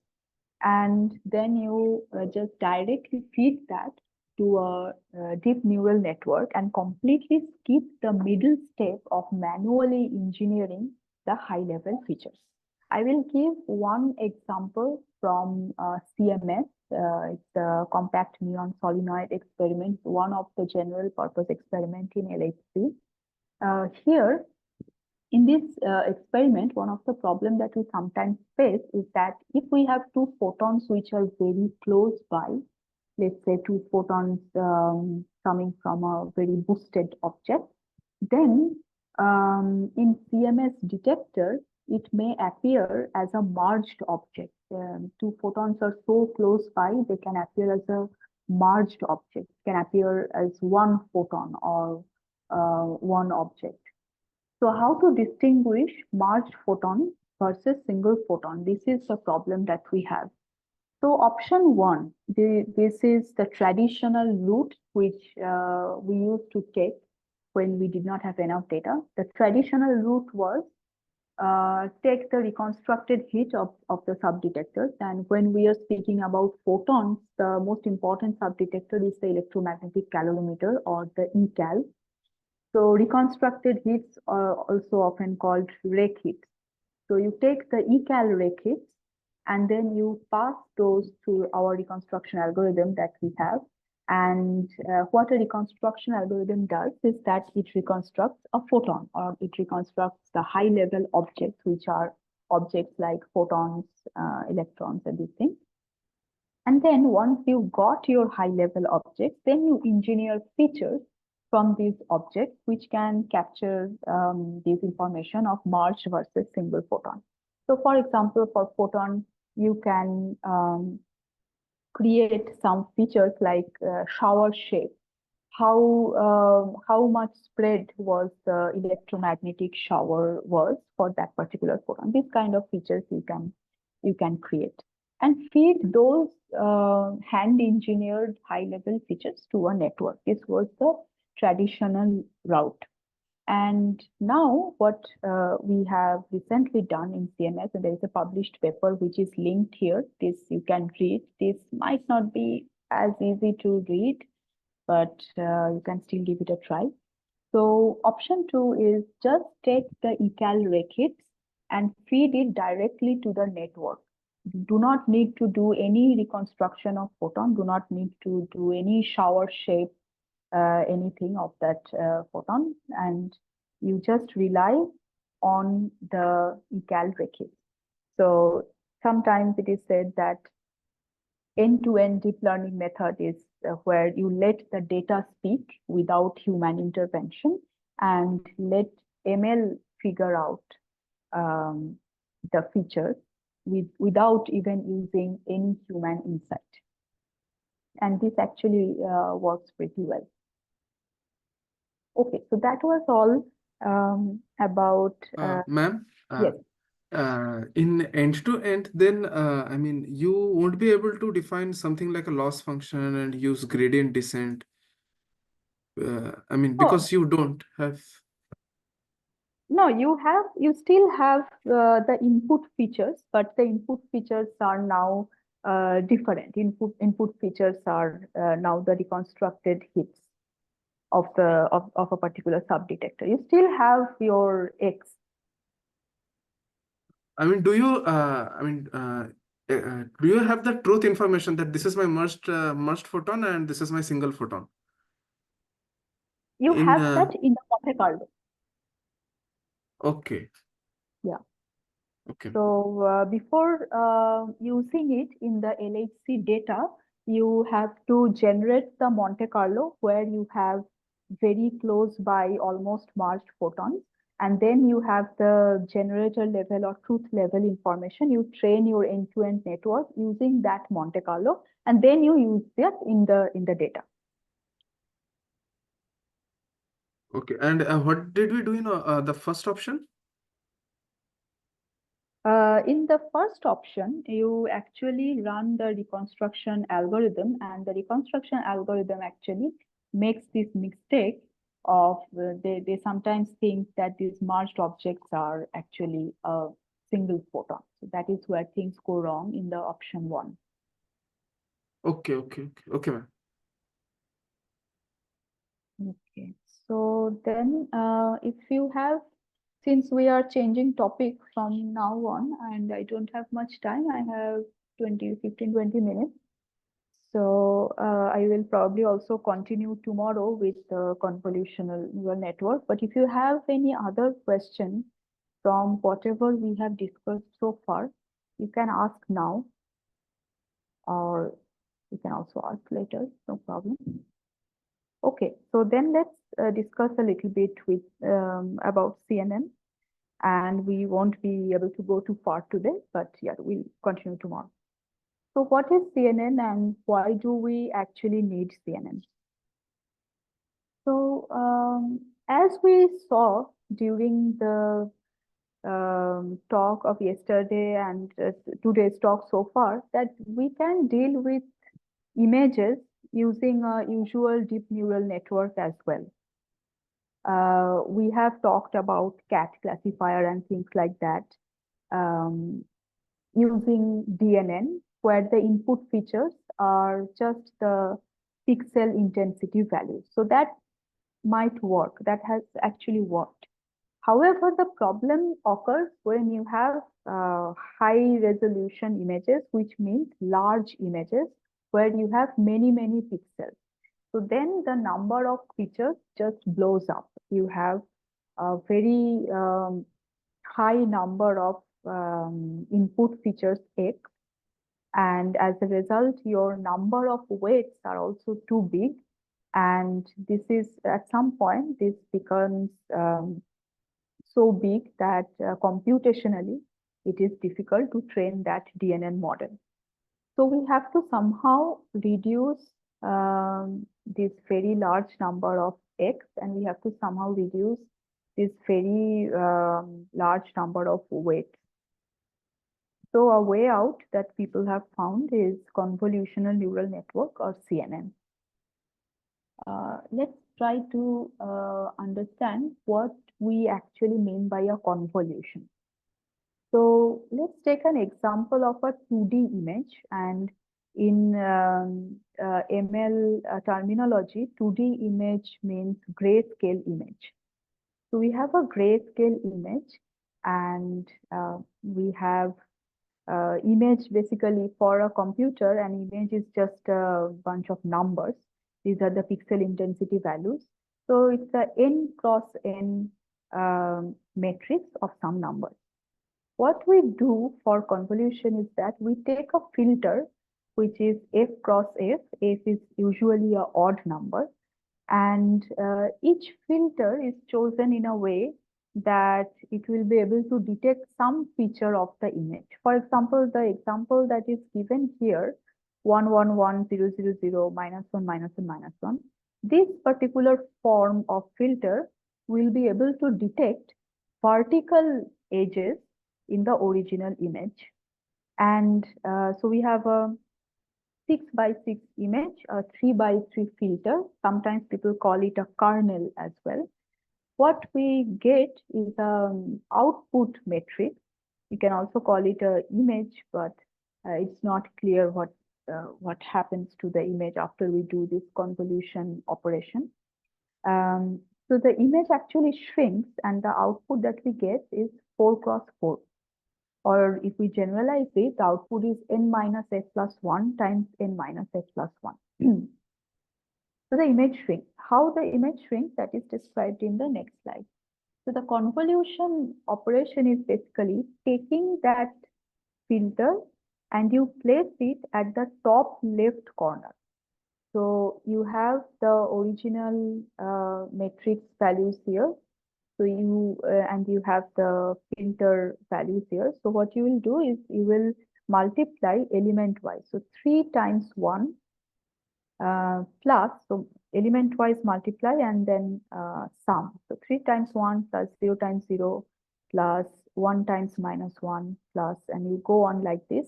and then you just directly feed that to a deep neural network and completely skip the middle step of manually engineering the high-level features. I will give one example from CMS. It's the compact neon solenoid experiment, one of the general purpose experiment in LHC. Here, in this experiment, one of the problems that we sometimes face is that if we have two photons which are very close by, let's say two photons coming from a very boosted object, then in CMS detector, it may appear as a merged object. Two photons are so close by, they can appear as a merged object, can appear as one photon or one object. So how to distinguish merged photon versus single photon? This is the problem that we have. So option one, this is the traditional route which we used to take when we did not have enough data. The traditional route was take the reconstructed heat of the subdetectors. And when we are speaking about photons, the most important subdetector is the electromagnetic calorimeter, or the ECAL. So reconstructed heats are also often called REC heats. So you take the ECAL REC heats, and then you pass those to our reconstruction algorithm that we have. And what a reconstruction algorithm does is that it reconstructs a photon, or it reconstructs the high-level objects, which are objects like photons, electrons, and these things. And then once you got your high-level objects, then you engineer features from these objects which can capture this information of merged versus single photon. So for example, for photon, you can create some features like shower shape. How much spread was the electromagnetic shower was for that particular photon? These kind of features you can create and feed those hand-engineered high-level features to a network. This was the traditional route. And now what we have recently done in CMS, and there is a published paper which is linked here. This you can read. This might not be as easy to read, but you can still give it a try. So option 2 is just take the ECAL REC hits and feed it directly to the network. You do not need to do any reconstruction of photon, do not need to do any shower shape, anything of that photon, and you just rely on the ECAL REC hits. So sometimes it is said that end-to-end deep learning method is where you let the data speak without human intervention and let ML figure out the features without even using any human insight. And this actually works pretty well. Okay, so that was all about. Ma'am, Yes. in end-to-end, then I mean, you won't be able to define something like a loss function and use gradient descent. I mean, because you don't have. No, you still have the input features, but the input features are now different. Input features are now the reconstructed hits of a particular subdetector. You still have your X. I mean, do you? Do you have the truth information that this is my merged photon and this is my single photon? You have that in the Monte Carlo. Okay. Yeah. Okay. So before using it in the LHC data, you have to generate the Monte Carlo where you have very close by, almost merged photons. And then you have the generator level or truth level information. You train your end-to-end network using that Monte Carlo, and then you use that in the data. Okay, and what did we do in the first option? In the first option, you actually run the reconstruction algorithm, and the reconstruction algorithm actually makes this mistake of they sometimes think that these merged objects are actually a single photon. So that is where things go wrong in the option 1. Okay, ma'am. Okay, so then if you have, since we are changing topic from now on, and I don't have much time, I have 15-20 minutes. So I will probably also continue tomorrow with the convolutional neural network. But if you have any other question from whatever we have discussed so far, you can ask now, or you can also ask later, no problem. Okay, so then let's discuss a little bit with about CNN, and we won't be able to go too far today, but yeah, we'll continue tomorrow. So what is CNN and why do we actually need CNN? So as we saw during the talk of yesterday and today's talk so far, that we can deal with images using a usual deep neural network as well. We have talked about cat classifier and things like that, using DNN, where the input features are just the pixel intensity values. So that might work, that has actually worked. However, the problem occurs when you have high resolution images, which means large images where you have many pixels. So then the number of features just blows up. You have a very high number of input features X, and as a result, your number of weights are also too big. And this is, at some point, this becomes so big that computationally, it is difficult to train that DNN model. So we have to somehow reduce this very large number of X, and we have to somehow reduce this very large number of weights. So a way out that people have found is convolutional neural network, or CNN. Let's try to understand what we actually mean by a convolution. So let's take an example of a 2D image, and in ML terminology, 2D image means grayscale image. So we have a grayscale image, and we have image. Basically, for a computer, an image is just a bunch of numbers. These are the pixel intensity values. So it's a n cross n matrix of some numbers. What we do for convolution is that we take a filter, which is f cross f. F is usually an odd number, and each filter is chosen in a way that it will be able to detect some feature of the image. For example, the example that is given here, 1 1 1 0 0 0 -1 -1 -1. This particular form of filter will be able to detect vertical edges in the original image. And so we have a 6x6 image, a 3x3 filter. Sometimes people call it a kernel as well. What we get is an output matrix. You can also call it an image, but it's not clear what happens to the image after we do this convolution operation. So the image actually shrinks, and the output that we get is 4 cross 4. Or if we generalize it, the output is n minus f plus 1 times n minus f plus 1. So the image shrinks. How the image shrinks, that is described in the next slide. So the convolution operation is basically taking that filter and you place it at the top left corner. So you have the original matrix values here. So you and you have the filter values here. So what you will do is you will multiply element wise. So 3 times 1 plus, so element wise multiply and then sum. So 3 times 1 plus 0 times 0 plus 1 times minus 1 plus, and you go on like this.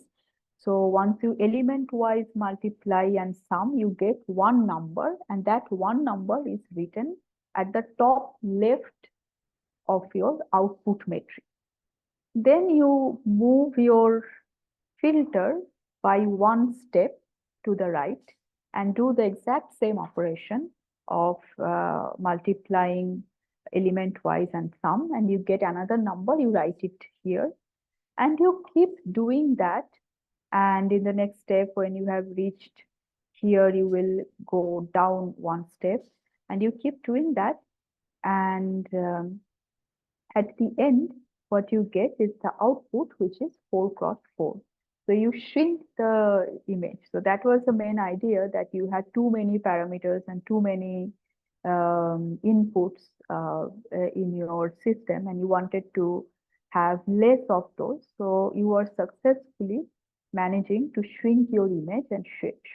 So once you element wise multiply and sum, you get one number, and that one number is written at the top left of your output matrix. Then you move your filter by one step to the right and do the exact same operation of multiplying element wise and sum, and you get another number. You write it here, and you keep doing that. And in the next step, when you have reached here, you will go down one step, and you keep doing that. And at the end, what you get is the output, which is 4 cross 4. So you shrink the image. So that was the main idea, that you had too many parameters and too many inputs in your system, and you wanted to have less of those. So you are successfully managing to shrink your image and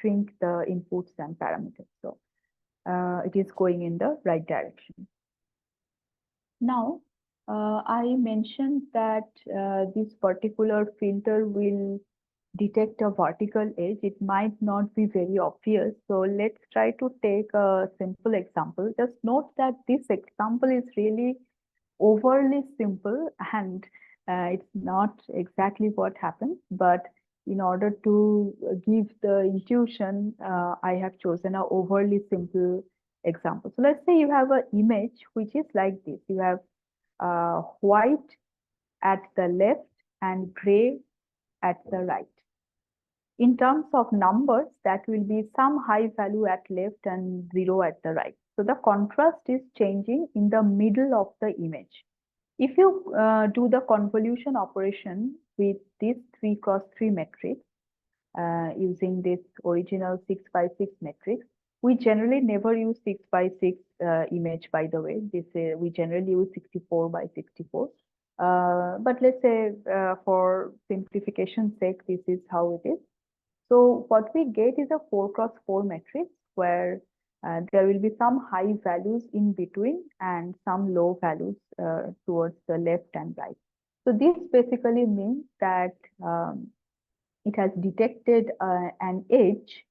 shrink the inputs and parameters. So it is going in the right direction. Now, I mentioned that this particular filter will detect a vertical edge. It might not be very obvious. So let's try to take a simple example. Just note that this example is really overly simple, and it's not exactly what happens. But in order to give the intuition, I have chosen an overly simple example. So let's say you have an image which is like this. You have white at the left and gray at the right. In terms of numbers, that will be some high value at left and 0 at the right. So the contrast is changing in the middle of the image. If you do the convolution operation with this 3 cross 3 matrix, using this original 6 by 6 matrix, we generally never use 6 by 6 image, by the way. We generally use 64 by 64. But let's say for simplification's sake, this is how it is. So what we get is a 4 cross 4 matrix where there will be some high values in between and some low values towards the left and right. So this basically means that it has detected an edge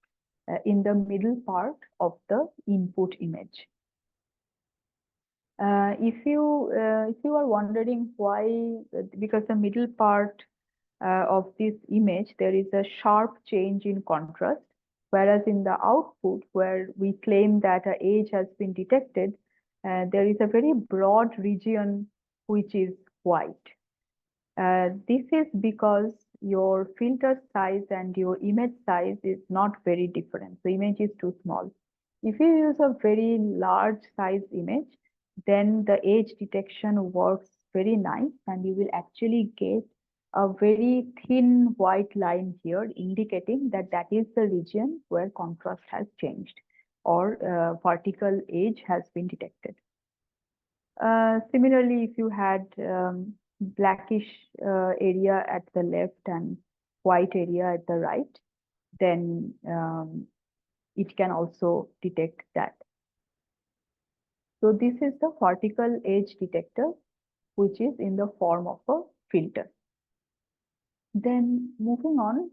in the middle part of the input image. If you are wondering why, because the middle part of this image, there is a sharp change in contrast, whereas in the output, where we claim that an edge has been detected, there is a very broad region which is white. This is because your filter size and your image size is not very different. The image is too small. If you use a very large size image, then the edge detection works very nice, and you will actually get a very thin white line here, indicating that that is the region where contrast has changed or vertical edge has been detected. Similarly, if you had blackish area at the left and white area at the right, then it can also detect that. So this is the vertical edge detector, which is in the form of a filter. Then moving on,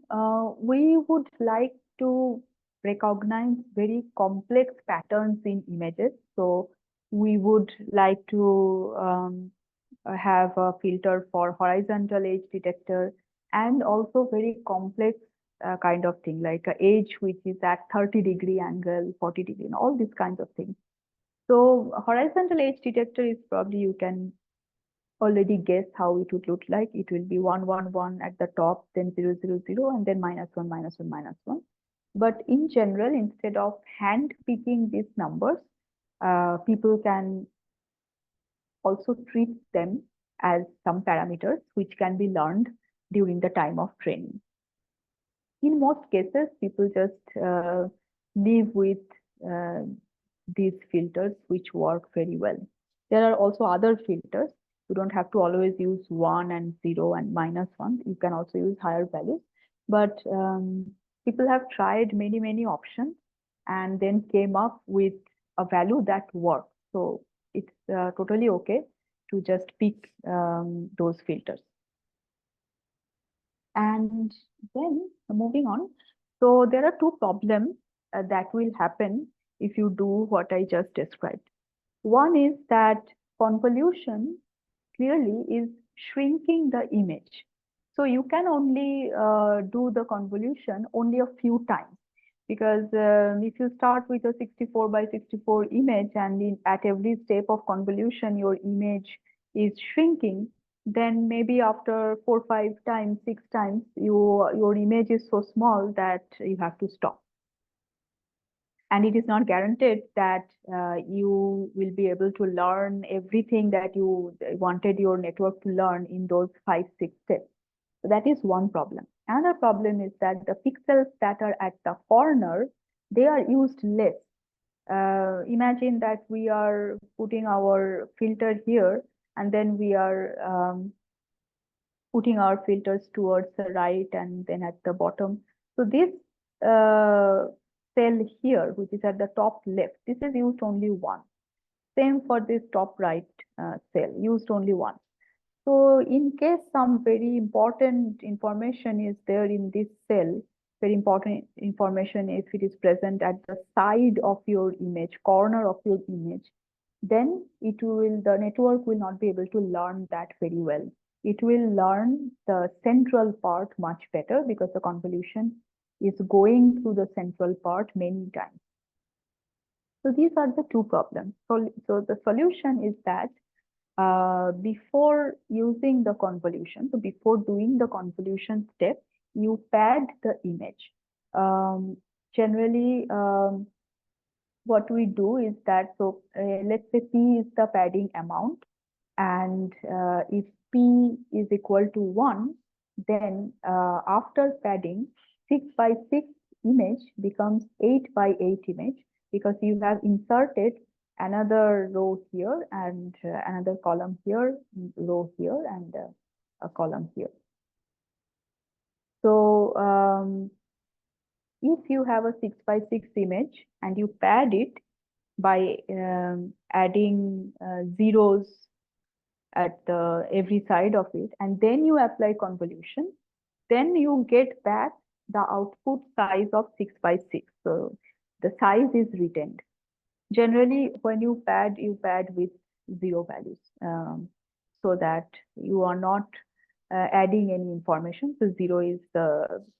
we would like to recognize very complex patterns in images. So we would like to have a filter for horizontal edge detector, and also very complex kind of thing, like an edge which is at 30-degree angle, 40-degree, and all these kinds of things. So horizontal edge detector is probably, you can already guess how it would look like. It will be 1, 1, 1 at the top, then 0, 0, 0, and then -1, -1, -1. But in general, instead of hand picking these numbers, people can also treat them as some parameters which can be learned during the time of training. In most cases, people just live with these filters which work very well. There are also other filters. You don't have to always use 1 and 0 and -1. You can also use higher values. But people have tried many options and then came up with a value that works. So it's totally okay to just pick those filters. And then moving on. So there are two problems that will happen if you do what I just described. One is that convolution clearly is shrinking the image. So you can only do the convolution only a few times, because if you start with a 64 by 64 image and at every step of convolution your image is shrinking, then maybe after 4, 5 times, 6 times, your image is so small that you have to stop. And it is not guaranteed that you will be able to learn everything that you wanted your network to learn in those 5, 6 steps. So that is one problem. Another problem is that the pixels that are at the corner, they are used less. Imagine that we are putting our filter here, and then we are putting our filters towards the right and then at the bottom. So this cell here, which is at the top left, this is used only once. Same for this top right cell, used only once. So in case some very important information is there in this cell, very important information, if it is present at the side of your image, corner of your image, then the network will not be able to learn that very well. It will learn the central part much better because the convolution is going through the central part many times. So these are the two problems. So the solution is that before using the convolution, so before doing the convolution step, you pad the image. Generally, what we do is that, so let's say P is the padding amount, and if P is equal to 1, then after padding, 6 by 6 image becomes 8 by 8 image, because you have inserted another row here and another column here, row here, and a column here. So if you have a 6 by 6 image and you pad it by adding zeros at every side of it, and then you apply convolution, then you get back the output size of 6 by 6. So the size is retained. Generally, when you pad with 0 values, so that you are not adding any information. So 0 is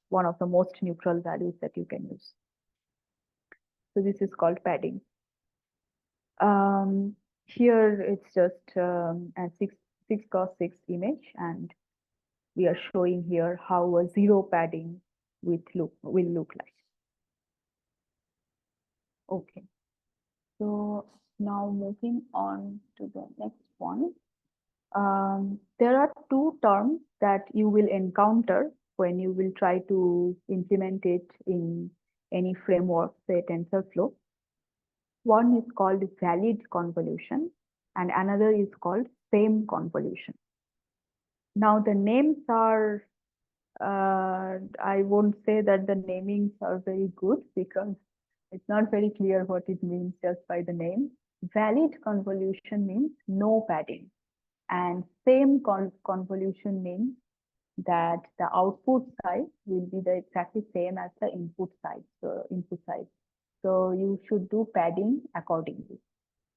one of the most neutral values that you can use. So this is called padding. Here it's just a 6 cross 6 image, and we are showing here how a 0 padding will look like. Okay. So now moving on to the next one. There are two terms that you will encounter when you will try to implement it in any framework, say TensorFlow. One is called valid convolution, and another is called same convolution. Now the names are, I won't say that the namings are very good, because it's not very clear what it means just by the name. Valid convolution means no padding, and same convolution means that the output size will be the exactly same as the input size. So you should do padding accordingly.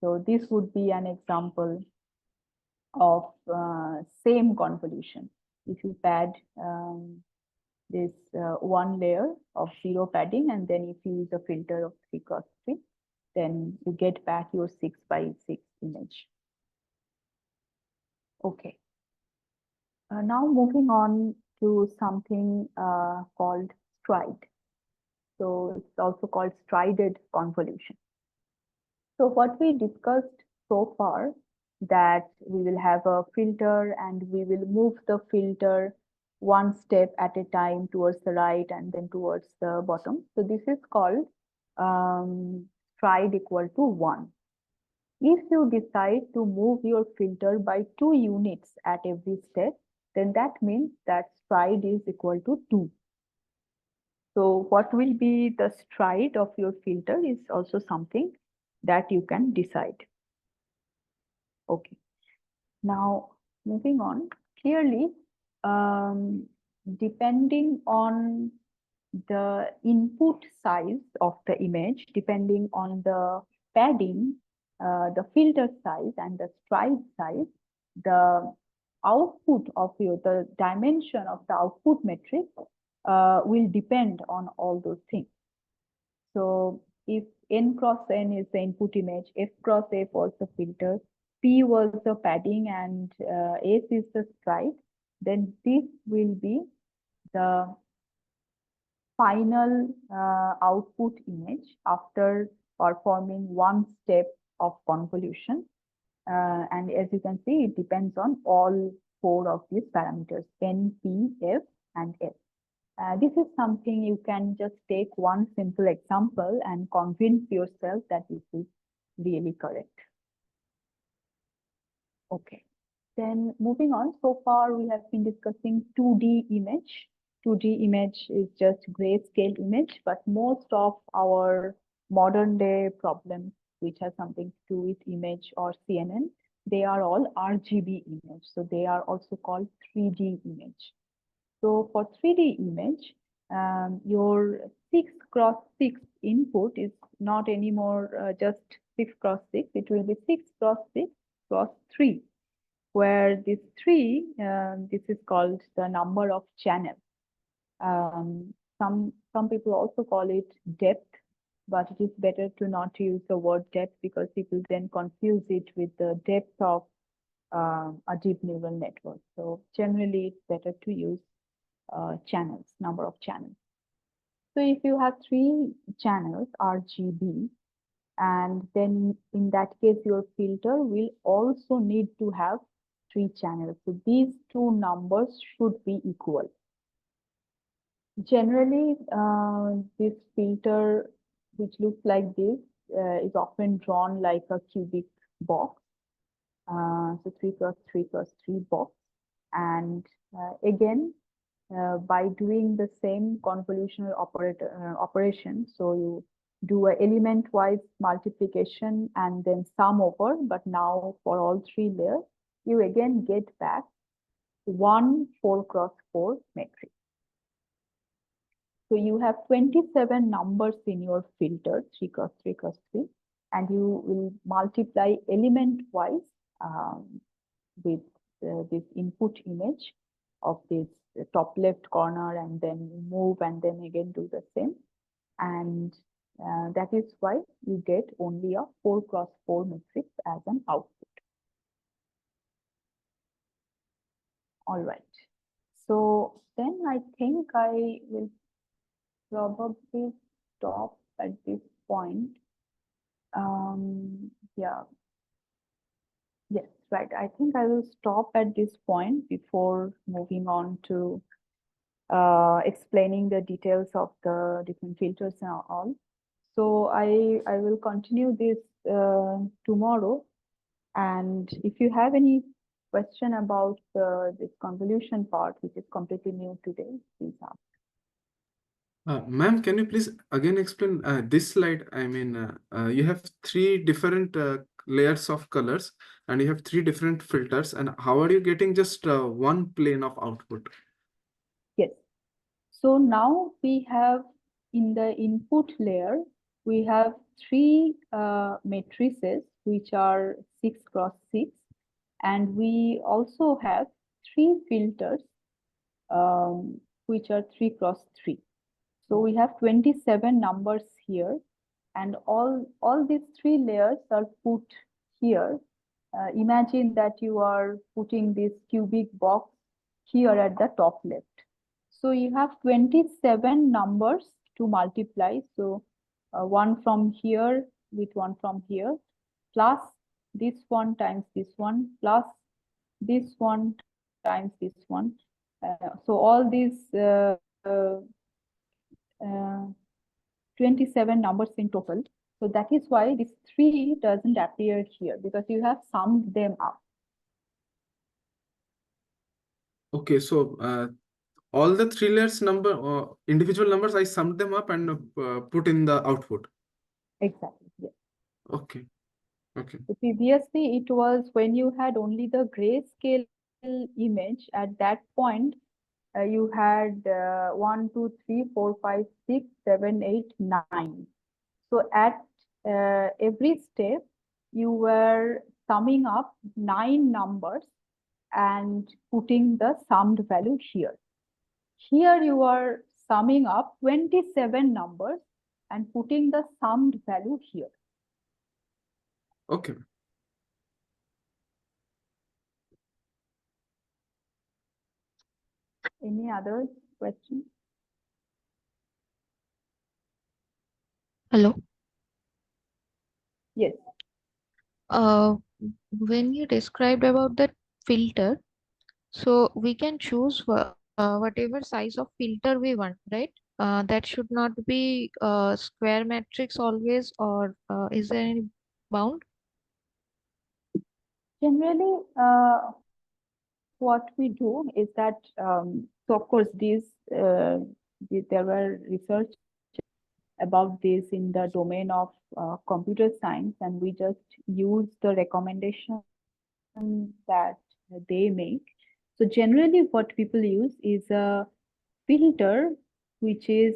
So this would be an example of same convolution. If you pad this one layer of 0 padding, and then if you use a filter of 3 cross 3, then you get back your 6 by 6 image. Okay. Now moving on to something called stride. So it's also called strided convolution. So what we discussed so far, that we will have a filter and we will move the filter one step at a time towards the right and then towards the bottom. So this is called stride equal to 1. If you decide to move your filter by 2 units at every step, then that means that stride is equal to 2. So what will be the stride of your filter is also something that you can decide. Okay. Now, moving on, clearly, depending on the input size of the image, depending on the padding, the filter size and the stride size, the output of the dimension of the output metric will depend on all those things. So if n cross n is the input image, f cross f was the filter, p was the padding, and s is the stride, then this will be the final output image after performing one step of convolution. And as you can see, it depends on all 4 of these parameters, n, p, f, and s. This is something you can just take one simple example and convince yourself that this is really correct. Okay, then moving on, so far we have been discussing 2D image. 2D image is just grayscale image, but most of our modern day problems which has something to do with image or CNN, they are all RGB image. So they are also called 3D image. So for 3D image, your 6x6 input is not anymore just 6x6. It will be 6x6 cross 3, where this 3, this is called the number of channels. Some people also call it depth, but it is better to not use the word depth because people then confuse it with the depth of a deep neural network. So generally, it's better to use channels, number of channels. So if you have 3 channels RGB, and then in that case, your filter will also need to have 3 channels. So these 2 numbers should be equal. Generally, this filter, which looks like this, is often drawn like a cubic box. So 3x3x3 box. And again, by doing the same convolutional operation, so you do a element-wise multiplication and then sum over, but now for all 3 layers, you again get back 1 4x4 matrix. So you have 27 numbers in your filter, 3x3x3, and you will multiply element-wise with this input image of this top left corner, and then move and then again do the same. And that is why you get only a 4x4 matrix as an output. All right. So then I think I will probably stop at this point. Yeah. Yes, right. I think I will stop at this point before moving on to explaining the details of the different filters and all. So I will continue this tomorrow. And if you have any question about this convolution part, which is completely new today, please ask. Ma'am, can you please again explain this slide? I mean, you have 3 different layers of colors and you have 3 different filters, and how are you getting just one plane of output? Yes. So now we have in the input layer, we have 3 matrices, which are 6x6, and we also have 3 filters, which are 3x3. So we have 27 numbers here, and all these 3 layers are put here. Imagine that you are putting this cubic box here at the top left. So you have 27 numbers to multiply. So one from here with one from here, plus this one times this one, plus this one times this one. So all these 27 numbers in total. So that is why this 3 doesn't appear here, because you have summed them up. Okay, so all the 3 layers number or individual numbers, I summed them up and put in the output. Exactly. Yes. Okay. Okay. So previously, it was when you had only the grayscale image. At that point, you had 1, 2, 3, 4, 5, 6, 7, 8, 9. So at every step, you were summing up 9 numbers and putting the summed value here. Here you are summing up 27 numbers and putting the summed value here. Okay. Any other questions? Hello. Yes. When you described about the filter, so we can choose whatever size of filter we want, right? That should not be square matrix always, or is there any bound? Generally, what we do is that, so of course, there were research about this in the domain of computer science, and we just use the recommendation that they make. So generally, what people use is a filter which is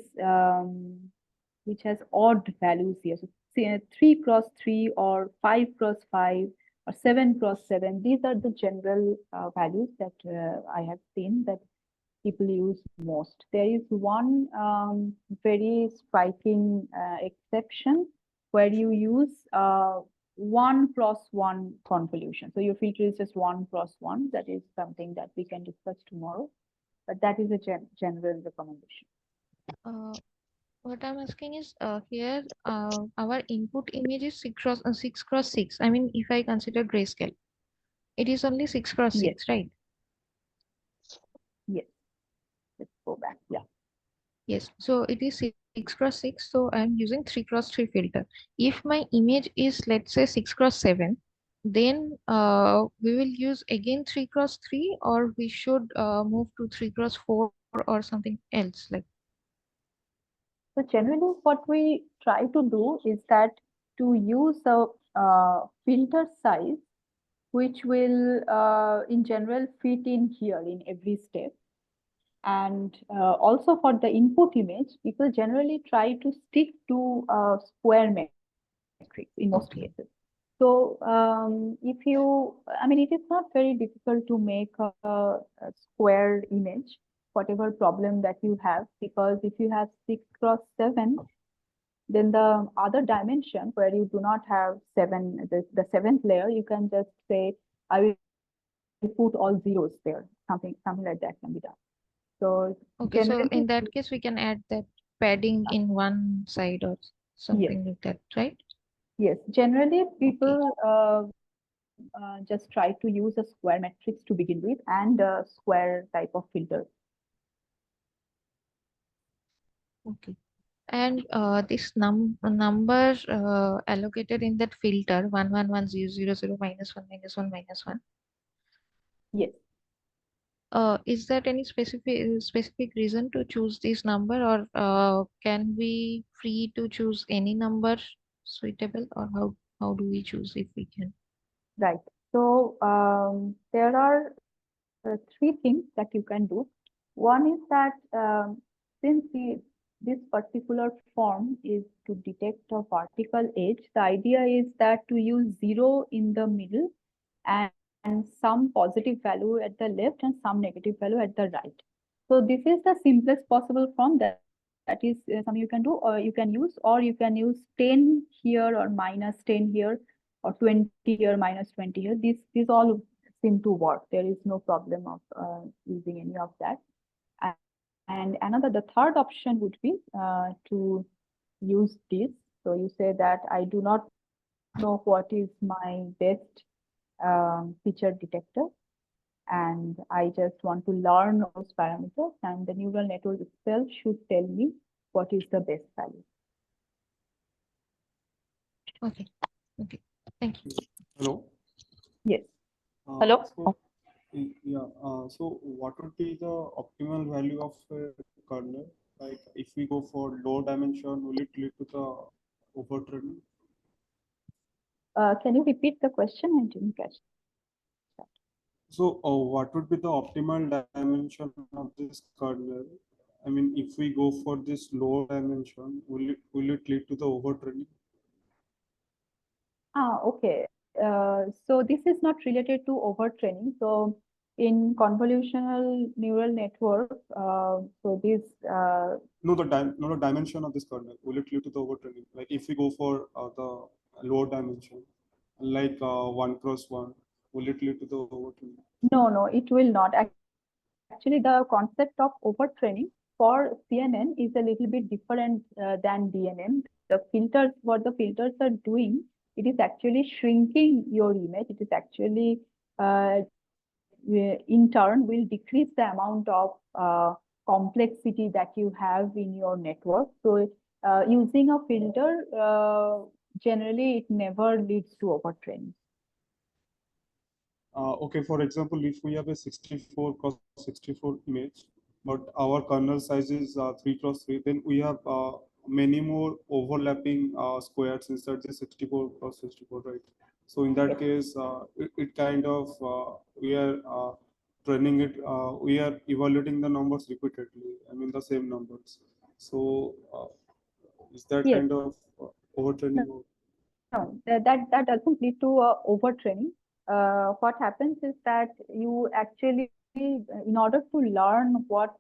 which has odd values here. So 3 cross 3 or 5 cross 5 or 7 cross 7. These are the general values that I have seen that people use most. There is one very striking exception where you use 1 cross 1 convolution. So your filter is just 1 cross 1. That is something that we can discuss tomorrow, but that is a general recommendation. What I'm asking is here our input image is 6 cross 6. I mean, if I consider grayscale, it is only 6 cross 6, Yes. right? Yes. Let's go back. Yeah. Yes. So it is 6 cross 6. So I'm using 3 cross 3 filter. If my image is, let's say, 6 cross 7, then we will use again 3 cross 3, or we should move to 3 cross 4 or something else like. So generally, what we try to do is that to use a filter size which will in general fit in here in every step. And also for the input image, people generally try to stick to square metrics in most cases. So if you, I mean, it is not very difficult to make a square image, whatever problem that you have, because if you have 6 cross 7, then the other dimension where you do not have 7, the 7th layer, you can just say, I will put all zeros there. Something like that can be done. So Okay, so generally, in that case, we can add that padding in one side or something like that, right? yes, generally people just try to use a square matrix to begin with and a square type of filter. Okay. And this number allocated in that filter 1 1 1 0 0 0 minus 1 minus 1 minus 1. Yes. Is that any specific reason to choose this number, or can we free to choose any number suitable, or how do we choose if we can? Right. So there are 3 things that you can do. One is that since this particular form is to detect a vertical edge, the idea is that to use 0 in the middle and some positive value at the left and some negative value at the right. So this is the simplest possible form that is something you can do, or you can use 10 here or minus 10 here or 20 here minus 20 here. These all seem to work. There is no problem of using any of that. And the third option would be to use this. So you say that I do not know what is my best feature detector, and I just want to learn those parameters, and the neural network itself should tell me what is the best value. Okay. Okay. Thank you. Hello. Yes. Hello? So, so what would be the optimal value of a kernel? Like if we go for low dimension, will it lead to the overtraining? Can you repeat the question? I didn't catch that. So, what would be the optimal dimension of this kernel? I mean, if we go for this low dimension, will it lead to the overtraining? Okay. So this is not related to overtraining. So in convolutional neural network, so this No, the dimension of this kernel, will it lead to the overtraining? Like if we go for the low dimension, like 1x1, will it lead to the overtraining? no, it will not. Actually, the concept of overtraining for CNN is a little bit different than DNN. The filters, what the filters are doing, it is actually shrinking your image. It is actually in turn will decrease the amount of complexity that you have in your network. So using a filter, generally it never leads to overtraining. Okay, for example, if we have a 64 cross 64 image, but our kernel size is 3x3, then we have many more overlapping squares inside the 64 cross 64, right? So in that case, it kind of we are training it, we are evaluating the numbers repeatedly. I mean the same numbers. So is that Yes. kind of overtraining? No, that doesn't lead to overtraining. What happens is that you actually, in order to learn what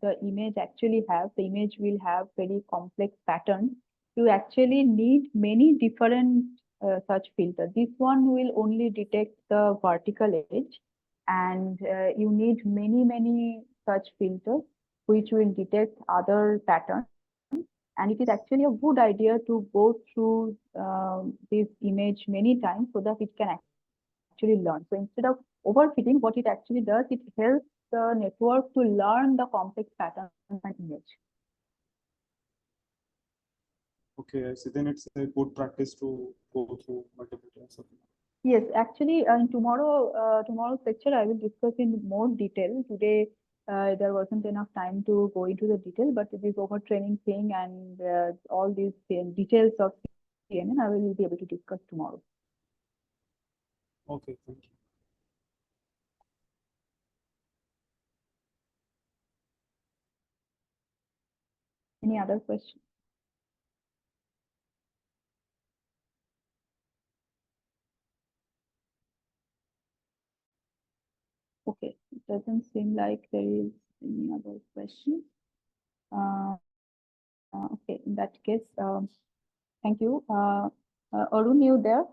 the image actually has, the image will have very complex patterns. You actually need many different such filters. This one will only detect the vertical edge, and you need many such filters which will detect other patterns. And it is actually a good idea to go through this image many times so that it can actually learn. So instead of overfitting, what it actually does, it helps the network to learn the complex patterns and image. Okay, so then it's a good practice to go through multiple times. Yes, actually, in tomorrow's lecture, I will discuss in more detail. Today, there wasn't enough time to go into the detail, but this overtraining thing and all these details of CNN, I will be able to discuss tomorrow. Okay, thank you. Any other questions? Okay, it doesn't seem like there is any other question. Okay, in that case, thank you. Arun, you there?